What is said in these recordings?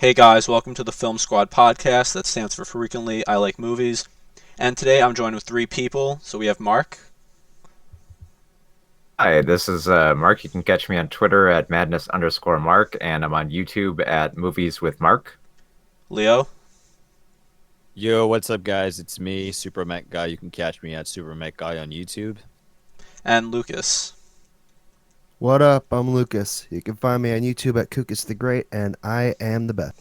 Hey guys, welcome to the Film Squad podcast. That stands for Frequently I Like Movies. And today I'm joined with three people. So we have Mark, Hi, this is Mark. You can catch me on Twitter at madness_Mark, and I'm on YouTube at Movies with Mark. Leo, Yo, what's up, guys? It's me, Super Mech Guy. You can catch me at Super Mech Guy on YouTube. and Lucas. What up? I'm Lucas. You can find me on YouTube at Kookus the Great, and I am the best.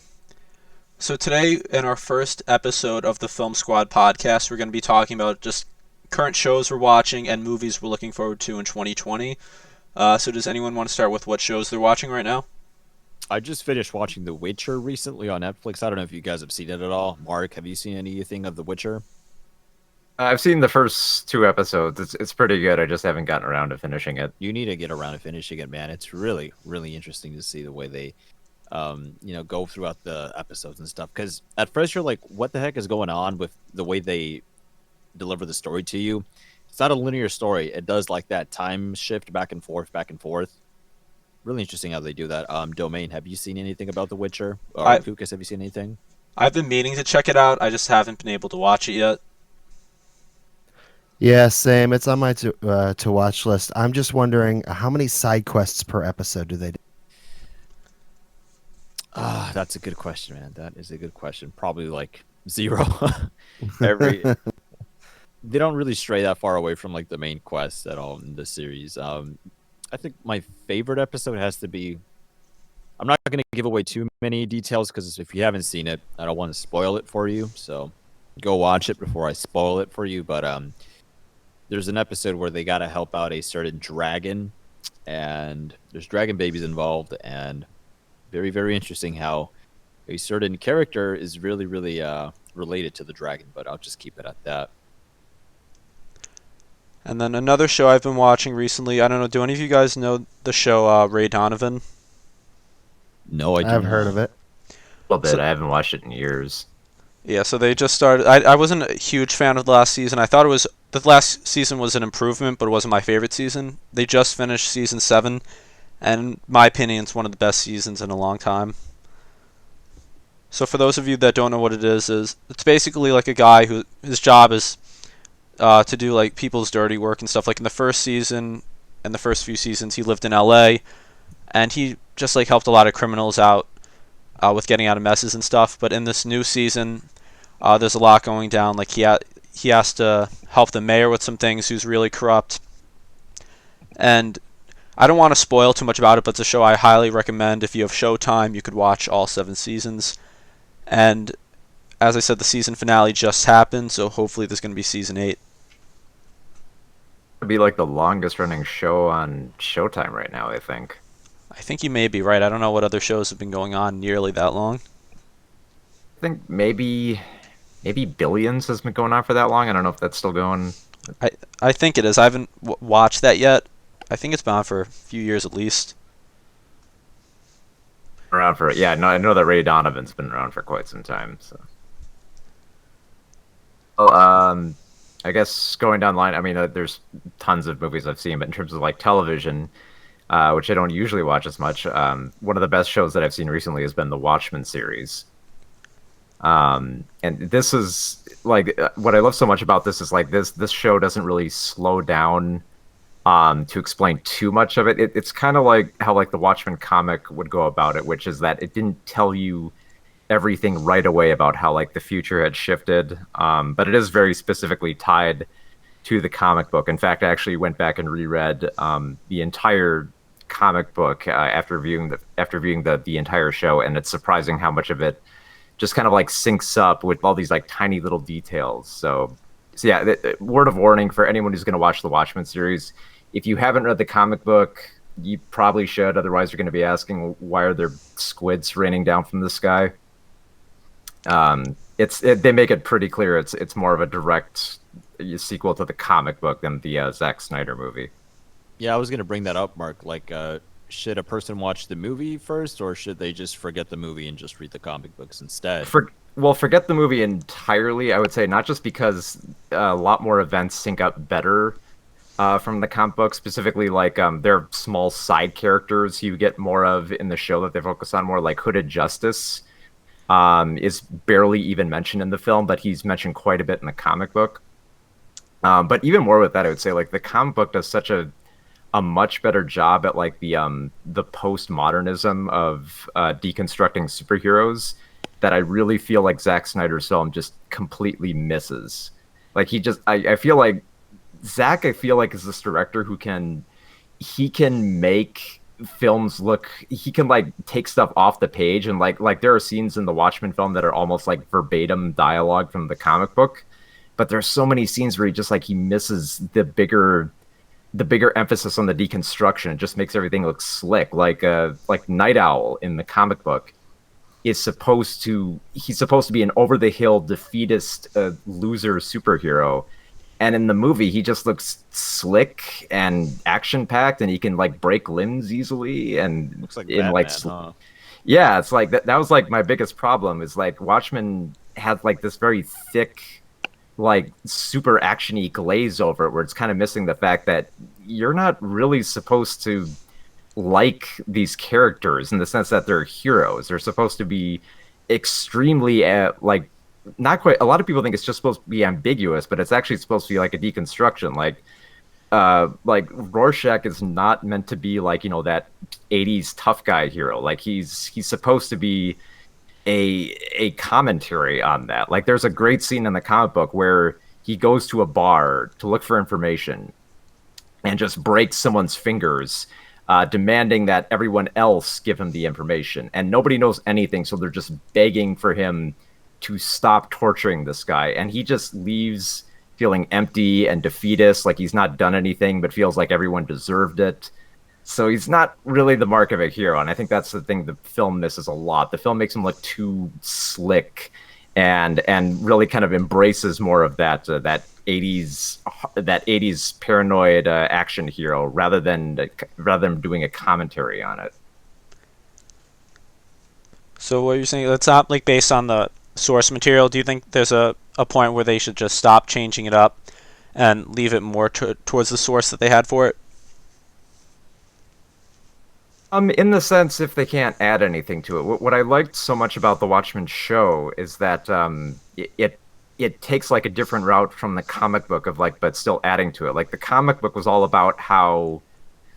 So today, in our first episode of the Film Squad podcast, we're going to be talking about just current shows we're watching and movies we're looking forward to in 2020. So does anyone want to start with what shows they're watching right now? I just finished watching The Witcher recently on Netflix. I don't know if you guys have seen it at all. Mark, have you seen anything of The Witcher? I've seen the first two episodes. It's pretty good. I just haven't gotten around to finishing it. You need to get around to finishing it, man. It's really, really interesting to see the way they, go throughout the episodes and stuff. Because at first you're like, what the heck is going on with the way they deliver the story to you? It's not a linear story. It does like that time shift back and forth, back and forth. Really interesting how they do that. Domain, have you seen anything about The Witcher? Or I Kukas, have you seen anything? I've been meaning to check it out. I just haven't been able to watch it yet. Yeah, same. It's on my to watch list. I'm just wondering how many side quests per episode do they do? That's a good question, man. That is a good question. Probably like zero. Every They don't really stray that far away from like the main quest at all in the series. I think my favorite episode has to be. I'm not going to give away too many details because if you haven't seen it, I don't want to spoil it for you. So go watch it before I spoil it for you. But there's an episode where they got to help out a certain dragon, and there's dragon babies involved, and very, very interesting how a certain character is really, really related to the dragon. But I'll just keep it at that. And then another show I've been watching recently. I don't know. Do any of you guys know the show Ray Donovan? No, I do I've heard of not. it. A little bit. So I haven't watched it in years. yeah, so they just started. I wasn't a huge fan of the last season. I thought it was the last season was an improvement, but it wasn't my favorite season. They just finished season 7, and in my opinion, it's one of the best seasons in a long time. So for those of you that don't know what it is it's basically like a guy who his job is to do like people's dirty work and stuff. Like in the first season and the first few seasons, he lived in L.A. and he just like helped a lot of criminals out with getting out of messes and stuff. But in this new season, there's a lot going down. Like he has to help the mayor with some things who's really corrupt. And I don't want to spoil too much about it, but it's a show I highly recommend. If you have Showtime, you could watch all 7 seasons. And as I said, the season finale just happened, so hopefully there's going to be season 8. It'd be like the longest running show on Showtime right now, I think. I think you may be right. I don't know what other shows have been going on nearly that long. I think maybe Billions has been going on for that long. I don't know if that's still going I I think it is. I haven't watched that yet. I think it's been on for a few years at least. around for. Yeah, no, I know that Ray Donovan's been around for quite some time. So, well, I guess going down the line, I mean, there's tons of movies I've seen, but in terms of like television, which I don't usually watch as much, one of the best shows that I've seen recently has been the Watchmen series. And this is like what I love so much about this is like this show doesn't really slow down to explain too much of it. It's kind of like how like the Watchmen comic would go about it, which is that it didn't tell you everything right away about how like the future had shifted, but it is very specifically tied to the comic book. In fact, I actually went back and reread the entire comic book after viewing the entire show, and it's surprising how much of it just kind of like syncs up with all these like tiny little details. So yeah, word of warning for anyone who's going to watch the Watchmen series: if you haven't read the comic book, you probably should. Otherwise, you're going to be asking, why are there squids raining down from the sky? They make it pretty clear it's more of a direct sequel to the comic book than the Zack Snyder movie. Yeah, I was gonna bring that up, Mark. Like, should a person watch the movie first, or should they just forget the movie and just read the comic books instead? Forget the movie entirely. I would say not just because a lot more events sync up better from the comic book, specifically like there are small side characters you get more of in the show that they focus on more, like Hooded Justice, is barely even mentioned in the film, but he's mentioned quite a bit in the comic book. But even more with that, I would say like the comic book does such a much better job at like the postmodernism of deconstructing superheroes that I really feel like Zack Snyder's film just completely misses. Like I feel like Zack, I feel like is this director who he can make films look, he can like take stuff off the page, and like there are scenes in the Watchmen film that are almost like verbatim dialogue from the comic book, but there's so many scenes where he misses the bigger emphasis on the deconstruction. It just makes everything look slick. Like Night Owl in the comic book he's supposed to be an over the hill defeatist loser superhero, and in the movie he just looks slick and action packed, and he can like break limbs easily, and Looks like in like Batman, huh? yeah, it's like that was like my biggest problem is like Watchmen had like this very thick like super actiony glaze over it, where it's kind of missing the fact that you're not really supposed to like these characters in the sense that they're heroes. They're supposed to be extremely like not quite. A lot of people think it's just supposed to be ambiguous, but it's actually supposed to be like a deconstruction. Like Rorschach is not meant to be like that 80s tough guy hero. Like he's supposed to be a commentary on that. Like there's a great scene in the comic book where he goes to a bar to look for information and just breaks someone's fingers, demanding that everyone else give him the information. And nobody knows anything, so they're just begging for him to stop torturing this guy. And he just leaves feeling empty and defeatist, like he's not done anything, but feels like everyone deserved it. So he's not really the mark of a hero, and I think that's the thing the film misses a lot. The film makes him look too slick, and really kind of embraces more of that 80s paranoid action hero rather than doing a commentary on it. So what you're saying, that's not like based on the source material. Do you think there's a point where they should just stop changing it up and leave it more towards the source that they had for it? In the sense, if they can't add anything to it, what I liked so much about the Watchmen show is that it takes like a different route from the comic book of like, but still adding to it. Like the comic book was all about how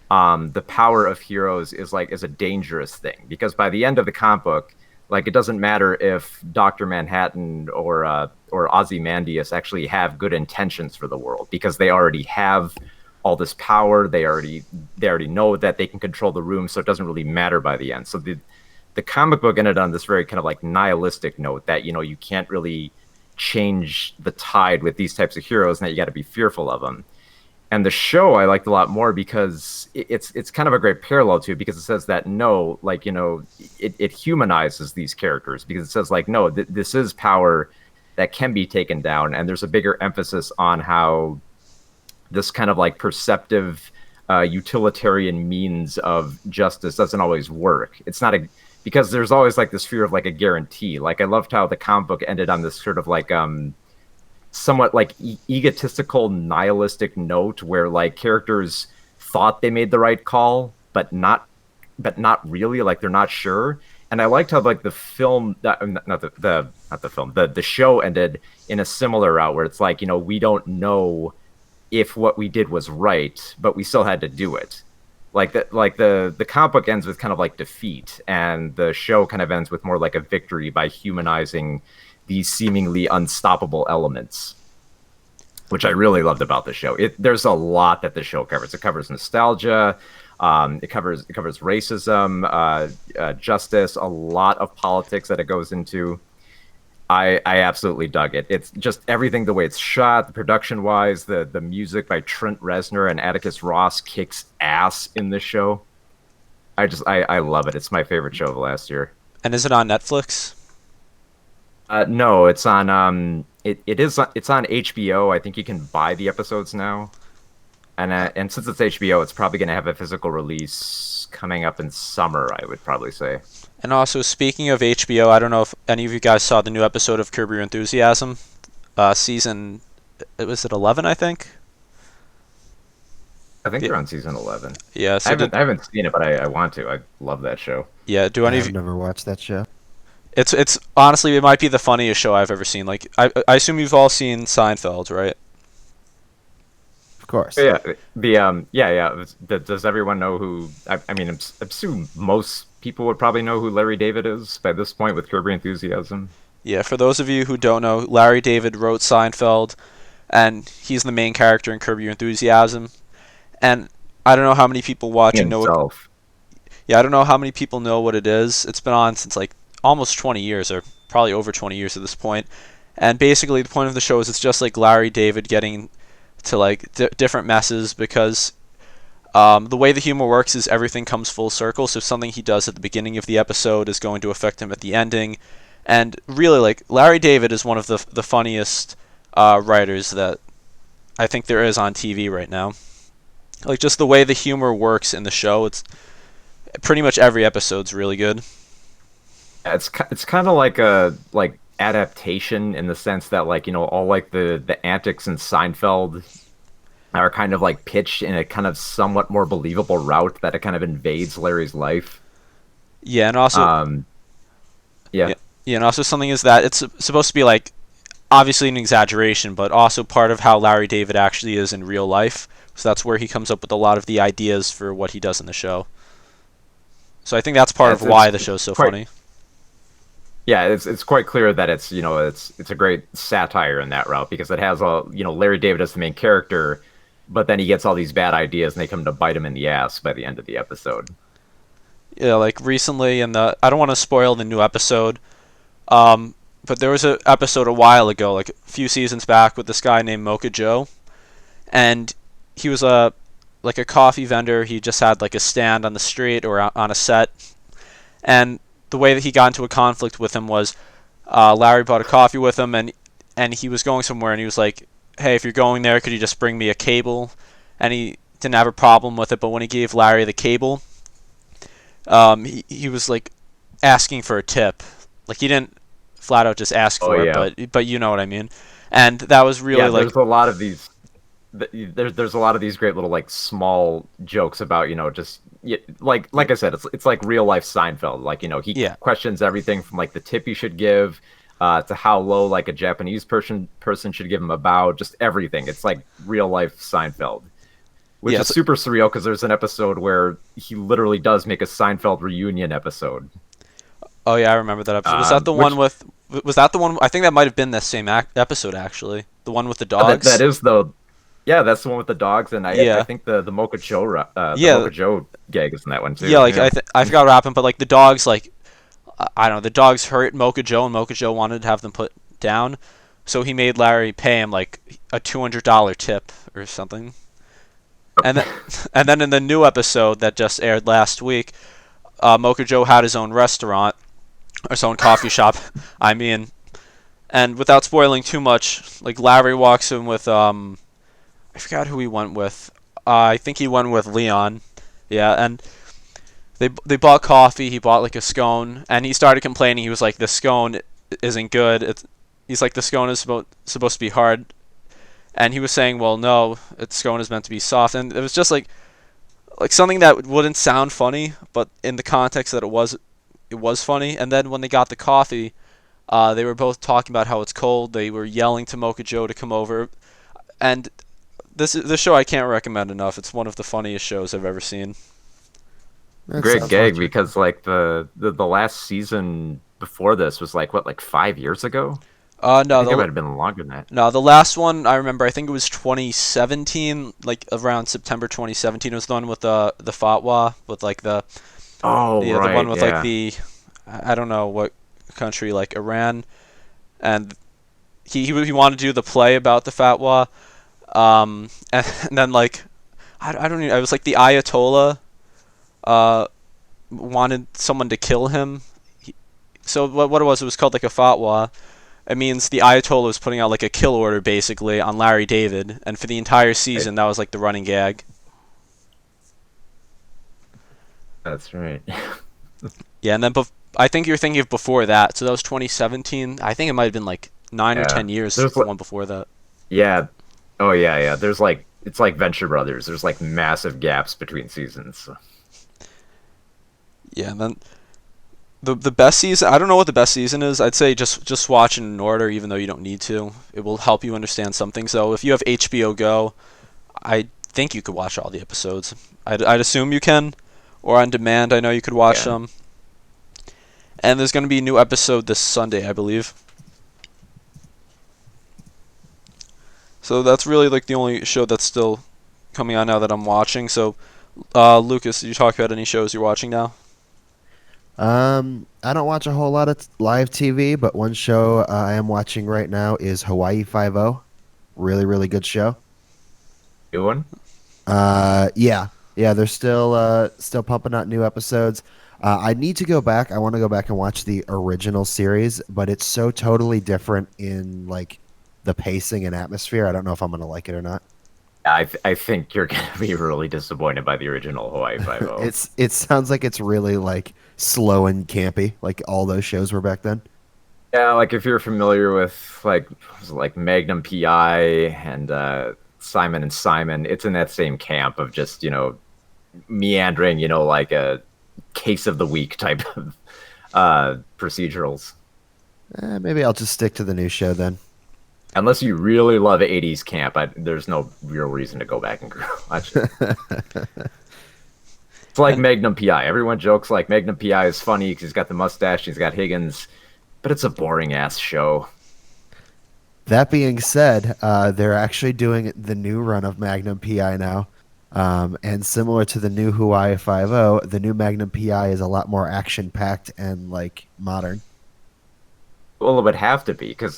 the power of heroes is a dangerous thing, because by the end of the comic book, like it doesn't matter if Doctor Manhattan or Ozymandias actually have good intentions for the world, because they already have all this power. They already know that they can control the room, so it doesn't really matter by the end. So the comic book ended on this very kind of like nihilistic note that you can't really change the tide with these types of heroes, and that you got to be fearful of them. And the show I liked a lot more because it's kind of a great parallel to it, because it says that no, like it humanizes these characters, because it says like no, this is power that can be taken down, and there's a bigger emphasis on how this kind of like perceptive utilitarian means of justice doesn't always work. It's not because there's always like this fear of like a guarantee. Like I loved how the comic book ended on this sort of like somewhat like egotistical nihilistic note, where like characters thought they made the right call, but not really, like they're not sure. And I liked how like the film, the show ended in a similar route, where it's like we don't know if what we did was right, but we still had to do it. Like the comic book ends with kind of like defeat, and the show kind of ends with more like a victory by humanizing these seemingly unstoppable elements, which I really loved about the show. There's a lot that the show covers. It covers nostalgia, it covers racism, justice, a lot of politics that it goes into. I absolutely dug it. It's just everything, the way it's shot, the production wise, the music by Trent Reznor and Atticus Ross kicks ass in this show. I love it. It's my favorite show of last year. And is it on Netflix? No, it's on it's on HBO. I think you can buy the episodes now. And since it's HBO, it's probably going to have a physical release coming up in summer, I would probably say. And also, speaking of HBO, I don't know if any of you guys saw the new episode of Curb Your Enthusiasm, season, was it 11, I think? I think Yeah. they're on season 11. Yeah, I haven't seen it, but I want to. I love that show. yeah, do any of I've you, never watched that show. It's honestly, it might be the funniest show I've ever seen. Like I assume you've all seen Seinfeld, right? Of course. Yeah, Does everyone know who? I mean, I assume most people would probably know who Larry David is by this point with Curb Your Enthusiasm. Yeah, for those of you who don't know, Larry David wrote Seinfeld, and he's the main character in Curb Your Enthusiasm. And I don't know how many people watching know what. Himself. Yeah, I don't know how many people know what it is. It's been on since like almost 20 years, or probably over 20 years at this point. And basically, the point of the show is it's just like Larry David getting to like different messes because the way the humor works is everything comes full circle. So something he does at the beginning of the episode is going to affect him at the ending. And really, like Larry David is one of the funniest writers that I think there is on TV right now. Like just the way the humor works in the show, it's pretty much every episode's really good. Yeah, it's kind of like a adaptation in the sense that like all like the antics in Seinfeld are kind of like pitched in a kind of somewhat more believable route that it kind of invades Larry's life. Yeah, and also Um, yeah. yeah, yeah, and also something is that it's supposed to be like obviously an exaggeration, but also part of how Larry David actually is in real life. So that's where he comes up with a lot of the ideas for what he does in the show. So I think that's part Yeah, of why the show's so quite funny. yeah, it's quite clear that it's a great satire in that route because it has Larry David as the main character, but then he gets all these bad ideas and they come to bite him in the ass by the end of the episode. Yeah, like recently in the I don't want to spoil the new episode, but there was an episode a while ago, like a few seasons back, with this guy named Mocha Joe, and he was a like a coffee vendor. He just had like a stand on the street or on a set, and the way that he got into a conflict with him was Larry bought a coffee with him, and he was going somewhere, and he was like, "Hey, if you're going there, could you just bring me a cable?" And he didn't have a problem with it, but when he gave Larry the cable, he was like asking for a tip. Like he didn't flat out just ask Oh for it, yeah, but you know what I mean. And that was really yeah. like There's a lot of these. There's a lot of these great little like small jokes about just like I said, it's like real life Seinfeld. Like he yeah. questions everything from like the tip you should give, to how low like a Japanese person should give him a bow. Just everything. It's like real life Seinfeld, which Yeah, is super surreal because there's an episode where he literally does make a Seinfeld reunion episode. Oh yeah, I remember that episode. Was that the Which one with? Was that the one? I think that might have been the same episode actually. The one with the that, dogs. that is the Yeah, that's the one with the dogs, and I Yeah. think the Mocha Joe the Yeah. Mocha Joe gag is in that one too. Yeah, like I forgot what happened, but like the dogs, like I don't know, the dogs hurt Mocha Joe, and Mocha Joe wanted to have them put down, so he made Larry pay him like a $200 tip or something. And then, and then in the new episode that just aired last week, Mocha Joe had his own restaurant, or his own coffee shop. I mean, and without spoiling too much, like Larry walks in with I forgot who he went with. I think he went with Leon. Yeah, and they bought coffee. He bought like a scone, and he started complaining. He was like, "The scone isn't good." He's like, "The scone is supposed to be hard," and he was saying, "Well, no, scone is meant to be soft." And it was just like something that wouldn't sound funny, but in the context that it was funny. And then when they got the coffee, they were both talking about how it's cold. They were yelling to Mocha Joe to come over, and this show I can't recommend enough. It's one of the funniest shows I've ever seen. That Great sounds gag legit. because like the last season before this was like 5 years ago. I No, think it might have been longer than that. no, the last one I remember. I think it was 2017, like around September 2017. It was the one with the fatwa with like Oh the one right, with like yeah. the I don't know what country, like Iran, and he wanted to do the play about the fatwa, and then like I don't even. It was like the Ayatollah uh wanted someone to kill him. So what it was called like a fatwa. It means the Ayatollah was putting out like a kill order basically on Larry David, and for the entire Right. season that was like the running gag. That's right. Yeah, and then I think you're thinking of before that. So that was 2017. I think it might have been like 9 or 10 years There's the one before that. yeah. Oh yeah. There's like it's like Venture Brothers. There's like massive gaps between seasons. Yeah, and then The best season, I don't know what the best season is. I'd say just watch in order, even though you don't need to. It will help you understand some things. Though, if you have HBO Go, I think you could watch all the episodes. I'd assume you can, or on demand. I know you could watch Yeah. them. And there's going to be a new episode this Sunday, I believe. So that's really like the only show that's still coming on now that I'm watching. So, Lucas, did you talk about any shows you're watching now? I don't watch a whole lot of live TV, but one show I am watching right now is Hawaii Five-O. Really, really good show. New one? Yeah, yeah, they're still pumping out new episodes. I need to go back. I want to go back and watch the original series, but it's so totally different in like the pacing and atmosphere. I don't know if I'm gonna like it or not. I think you're gonna be really disappointed by the original Hawaii Five-O. It sounds like it's really like slow and campy, like all those shows were back then. Yeah, like if you're familiar with was it like Magnum PI and Simon and Simon, it's in that same camp of just meandering, like a case of the week type of procedurals. Maybe I'll just stick to the new show then. Unless you really love 80s camp, there's no real reason to go back and watch it. It's like Magnum PI. Everyone jokes like Magnum PI is funny because he's got the mustache, he's got Higgins, but it's a boring ass show. That being said, they're actually doing the new run of Magnum PI now. And similar to the new Hawaii Five-O, the new Magnum PI is a lot more action packed and like modern. Well, it would have to be because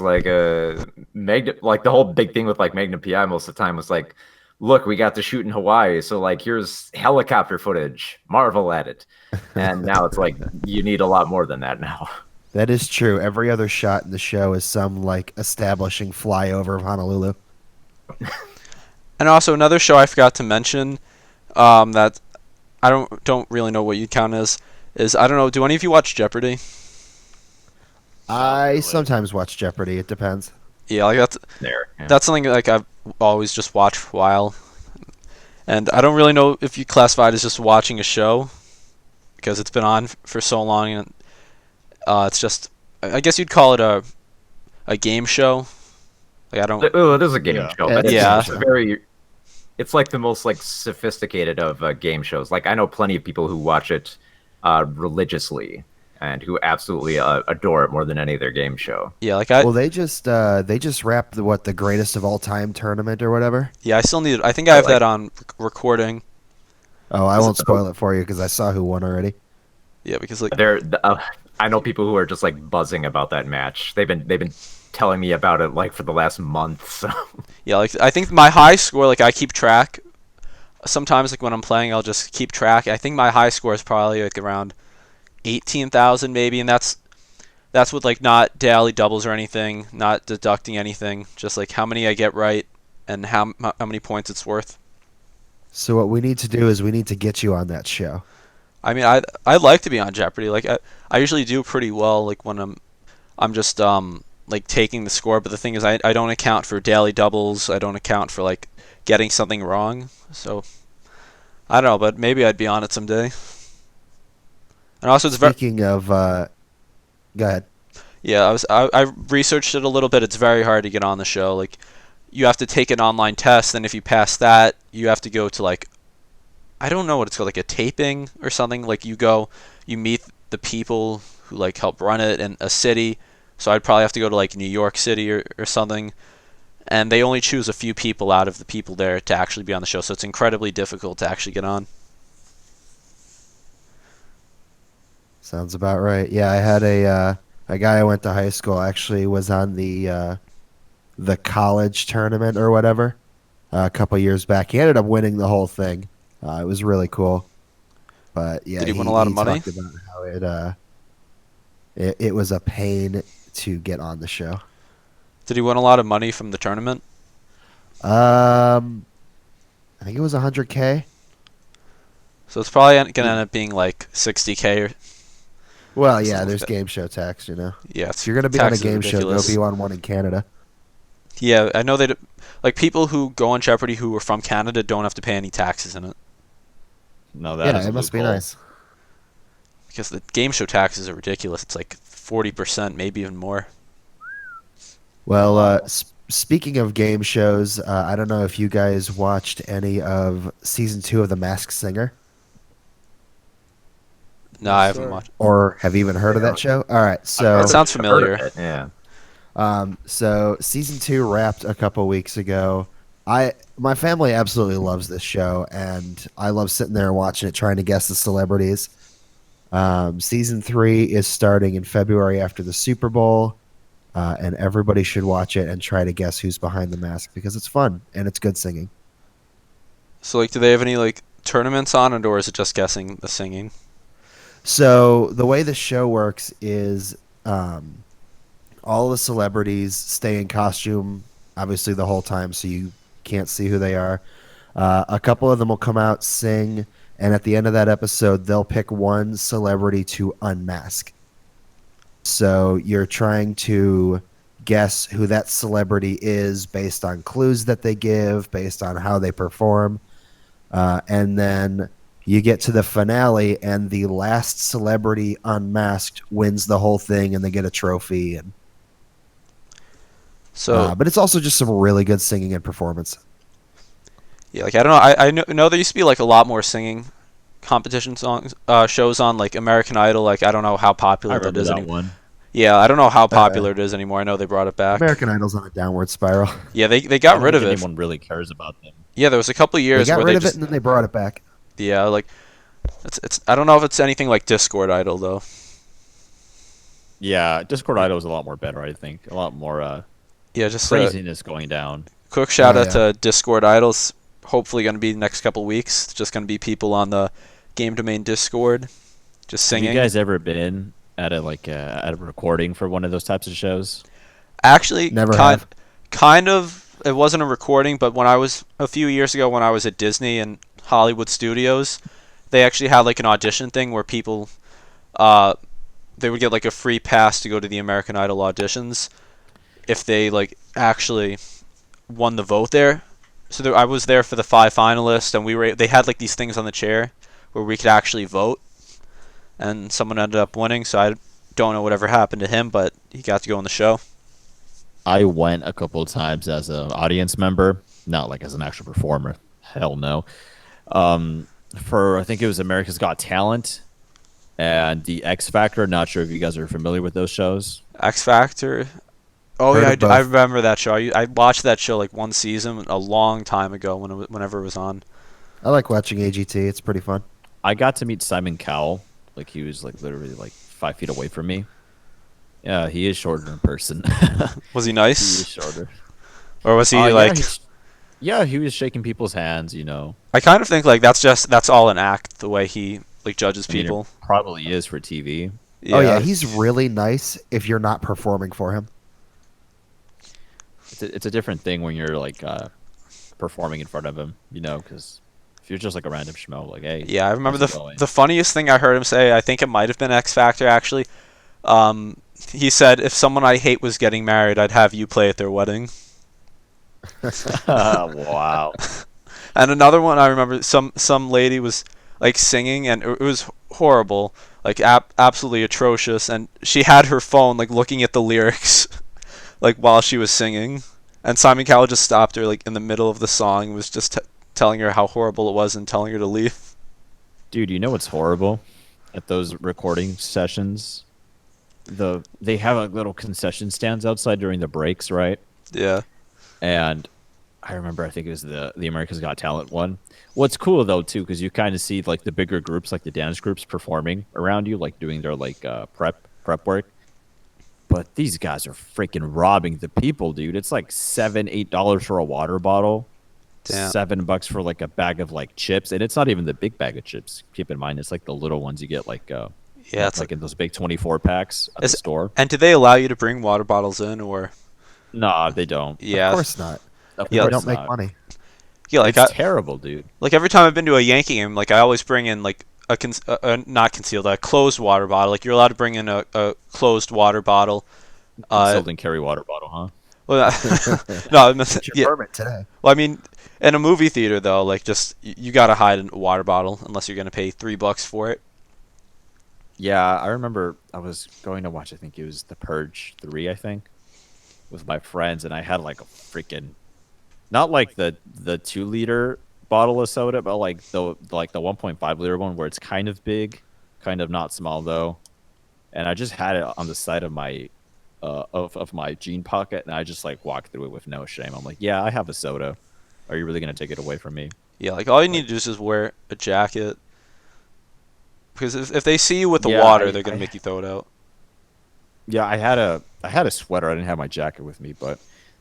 Magnum, like the whole big thing with like Magnum PI most of the time was like, look, we got to shoot in Hawaii, so like here's helicopter footage, marvel at it. And now it's like you need a lot more than that now. That is true. Every other shot in the show is some like establishing flyover of Honolulu. And also another show I forgot to mention, that I don't really know what you'd count as, is I don't know. Do any of you watch Jeopardy? I really. sometimes watch Jeopardy. It depends. Yeah, like There. Yeah. that's something like I've always just watched for a while, and I don't really know if you classify it as just watching a show because it's been on for so long, and it's just I guess you'd call it a game show. Like I don't. Oh, it is a game Yeah. show. Yeah, But it's Yeah. it's very. It's like the most like sophisticated of game shows. Like I know plenty of people who watch it religiously and who absolutely adore it more than any other game show. Yeah, like Well, they just wrapped the greatest of all time tournament or whatever. I still need. I think I have that on recording. Oh, I Is won't it- spoil it for you because I saw who won already. Yeah, because like I know people who are just like buzzing about that match. They've been telling me about it like for the last month. So yeah, like I think my high score, like I keep track. Sometimes like when I'm playing, I'll just keep track. I think my high score is probably like around 18,000 maybe, and that's with like not daily doubles or anything, not deducting anything, just like how many I get right and how many points it's worth. So what we need to do is we need to get you on that show. I mean, I'd like to be on Jeopardy. Like I usually do pretty well like when I'm just like taking the score, but the thing is I don't account for daily doubles. I don't account for like getting something wrong. So I don't know, but maybe I'd be on it someday. And also it's very Speaking of, go ahead. yeah, I researched it a little bit. It's very hard to get on the show. Like you have to take an online test, and if you pass that, you have to go to like I don't know what it's called, like a taping or something. Like you meet the people who like help run it in a city. So I'd probably have to go to like New York City or something. And they only choose a few people out of the people there to actually be on the show. So it's incredibly difficult to actually get on. Sounds about right. Yeah, I had a guy I went to high school actually was on the college tournament or whatever a couple years back. He ended up winning the whole thing. It was really cool. But yeah, Did he win a lot of money? talked about how it was a pain to get on the show. Did he win a lot of money from the tournament? I think it was 100K. So it's probably going to end up being like 60K or Well, Something yeah, like there's that. game show tax, you know. yeah. If you're gonna be on a taxes are game show, go ridiculous. be on one in Canada. Yeah, I know that like people who go on Jeopardy who are from Canada don't have to pay any taxes in it. No, that is Yeah, a it must be loophole. nice. because the game show taxes are ridiculous. It's like 40%, maybe even more. Well, speaking of game shows, I don't know if you guys watched any of season 2 of The Masked Singer, No, Yes, I haven't sir. watched. or have even heard of that show. All right, I've heard It of- so sounds I've heard of familiar. it, yeah. so season 2 wrapped a couple weeks ago. My family absolutely loves this show, and I love sitting there and watching it, trying to guess the celebrities. Season 3 is starting in February after the Super Bowl, and everybody should watch it and try to guess who's behind the mask because it's fun and it's good singing. So like, do they have any like tournaments on it, or is it just guessing the singing? So the way the show works is all the celebrities stay in costume, obviously the whole time, so you can't see who they are. A couple of them will come out, sing, and at the end of that episode, they'll pick one celebrity to unmask. So you're trying to guess who that celebrity is based on clues that they give, based on how they perform. And then you get to the finale, and the last celebrity unmasked wins the whole thing, and they get a trophy. And So but it's also just some really good singing and performance. yeah, like I don't know. I know there used to be like a lot more singing competition songs shows on like American Idol. Like I don't know how I popular that remember is that anymore. one. Yeah, I don't know how popular it is anymore. I know they brought it back. American Idol's on a downward spiral. Yeah, they I got don't rid think of it. anyone really cares about them. Yeah, there was a couple of They years got where rid they of just it and then they brought it back. yeah, like it's I don't know if it's anything like Discord Idol though. Yeah, Discord Idol was a lot more better, I think. A lot more Yeah, just craziness going down. quick shout Oh, out to Discord Idols. Hopefully going to be the next couple weeks. It's just going to be people on the Game Domain Discord just Have singing. you guys ever been at a recording for one of those types of shows? Actually, Never kind have. kind of. It wasn't a recording, but when I was a few years ago, when I was at Disney and Hollywood Studios, they actually had like an audition thing where people, they would get like a free pass to go to the American Idol auditions if they like actually won the vote there. So I was there for the 5 finalists, and they had like these things on the chair where we could actually vote, and someone ended up winning. So I don't know whatever happened to him, but he got to go on the show. I went a couple of times as an audience member, not like as an actual performer. Hell no. For I think it was America's Got Talent and the X Factor. Not sure if you guys are familiar with those shows. X Factor. Oh Heard yeah, of I both. remember that show. I watched that show like one season a long time ago whenever it was on. I like watching AGT. It's pretty fun. I got to meet Simon Cowell. Like he was like literally like 5 feet away from me. Yeah, he is shorter in person. Was he He nice, is shorter. or was he Yeah, like? yeah, he was shaking people's hands. You know, I kind of think like that's all an act. The way he like judges I mean, people. it probably is for TV. Oh yeah, he's really nice if you're not performing for him. It's a different thing when you're like performing in front of him. You know, because if you're just like a random schmo, like hey, Yeah, I remember how's it going? the funniest thing I heard him say. I think it might have been X Factor actually. He said, "If someone I hate was getting married, I'd have you play at their wedding." Wow. And another one I remember, some lady was like singing, and it was horrible, like absolutely atrocious, and she had her phone like looking at the lyrics like while she was singing, and Simon Cowell just stopped her like in the middle of the song and was just telling her how horrible it was and telling her to leave. Dude, you know what's horrible at those recording sessions? They have like little concession stands outside during the breaks, right? Yeah. And I remember, I think it was the America's Got Talent one. What's cool though too, because you kind of see like the bigger groups, like the dance groups, performing around you, like doing their like prep work. But these guys are freaking robbing the people, dude. It's like $7-8 for a water bottle, Damn. $7 for like a bag of like chips, and it's not even the big bag of chips. Keep in mind, it's like the little ones you get like Yeah, it's like in those big 24 packs at the store. And do they allow you to bring water bottles in, or? Nah, they don't. Yeah. Of course not. Of Yeah, They course don't make not. money. Yeah, like It's terrible, dude. like every time I've been to a Yankee game, like I always bring in like a not concealed, a closed water bottle. Like you're allowed to bring in a closed water bottle. Concealed and carry water bottle, huh? Well, no, I meant- It's your yeah. permit today. Well, I mean, in a movie theater though, like just you gotta hide a water bottle unless you're gonna pay $3 for it. Yeah, I remember I was going to watch. I think it was The Purge 3. I think with my friends, and I had like a freaking not like the 2 liter bottle of soda, but like the 1.5 liter one where it's kind of big, kind of not small though. And I just had it on the side of my of my jean pocket, and I just like walked through it with no shame. I'm like, yeah, I have a soda. Are you really gonna take it away from me? Yeah, like all you need Like, to do is just wear a jacket because if they see you with the yeah, water, they're gonna make you throw it out. yeah, I had a sweater. I didn't have my jacket with me, but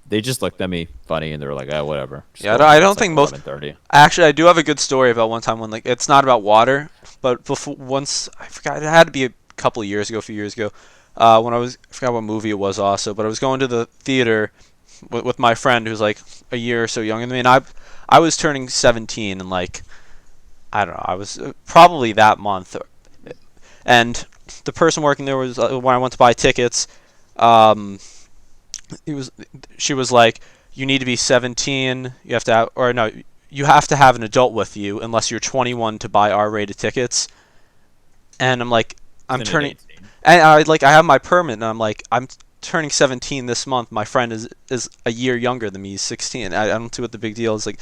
they just looked at me funny, and they were like, "Oh, whatever. Just Yeah, go I home. don't It's like think most. 11:30." Actually, I do have a good story about one time when like it's not about water, but before once I forgot it had to be a couple of years ago, a few years ago, when I forgot what movie it was also, but I was going to the theater with my friend who's like a year or so younger than me, and I was turning 17 and like I don't know, I was probably that month, and the person working there was when I went to buy tickets, um, it was she was like, you need to be 17. You have to have, or no, you have to have an adult with you unless you're 21 to buy R-rated tickets. And I'm like, I'm Isn't it turning, 18? and I have my permit, and I'm like, I'm turning 17 this month. My friend is a year younger than me. He's 16. I don't see what the big deal is. Like,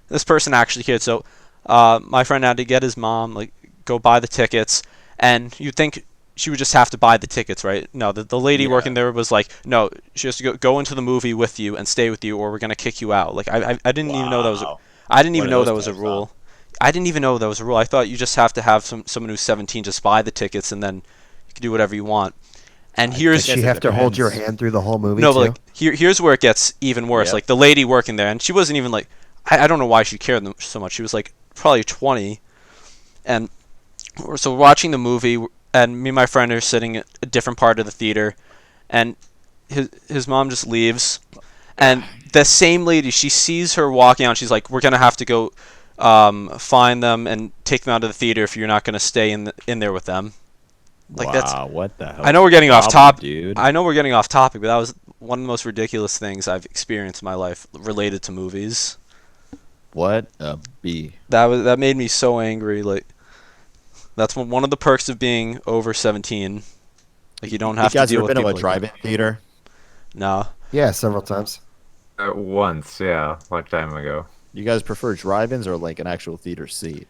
this person actually cared. So, my friend had to get his mom like go buy the tickets, and you'd think she would just have to buy the tickets, right? No, the lady Yeah. working there was like, no, she has to go into the movie with you and stay with you, or we're gonna kick you out. Like, I didn't even know that was Wow. I didn't One even of know those that was a types, huh? rule. I didn't even know that was a rule. I thought you just have to have someone who's 17 just buy the tickets and then you can do whatever you want. And I Does here's she guess it have to hold your depends. hand through the whole movie no, but too? like here's where it gets even worse. Yep. Like the lady working there, and she wasn't even like I don't know why she cared so much. She was like probably 20, and so we're watching the movie, and me and my friend are sitting at a different part of the theater, and his mom just leaves, and the same lady, she sees her walking out. She's like, we're gonna have to go find them and take them out of the theater if you're not gonna stay in there with them. Like that's Wow, what the I hell's know your we're getting off problem, top. dude? I know we're getting off topic, but that was one of the most ridiculous things I've experienced in my life related to movies. What a B. That made me so angry. Like that's one of the perks of being over 17. Like you don't You have to guys deal ever with been to a people like that. drive-in theater? No. Yeah, several times. Once, yeah, a long time ago. You guys prefer drive-ins or like an actual theater seat?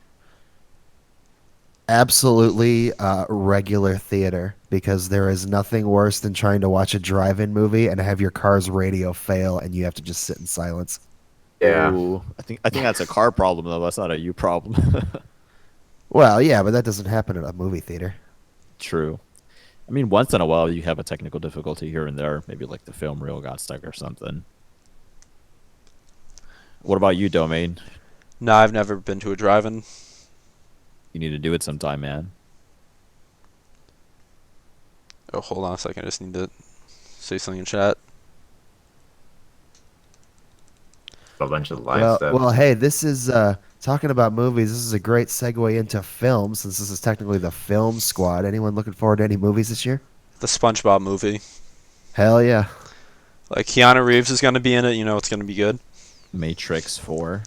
Absolutely regular theater because there is nothing worse than trying to watch a drive-in movie and have your car's radio fail and you have to just sit in silence. Yeah. Oh, I think that's a car problem though. That's not a you problem. Well, yeah, but that doesn't happen at a movie theater. True. I mean, once in a while you have a technical difficulty here and there. Maybe like the film reel got stuck or something. What about you, Domain? No, I've never been to a drive-in. You need to do it sometime, man. Oh, hold on a second. I just need to say something in chat. A bunch of live Well, stuff. well, hey, this is talking about movies. This is a great segue into film since this is technically the film squad. Anyone looking forward to any movies this year? The SpongeBob movie. Hell yeah. Like Keanu Reeves is gonna be in it. You know it's gonna be good. Matrix 4.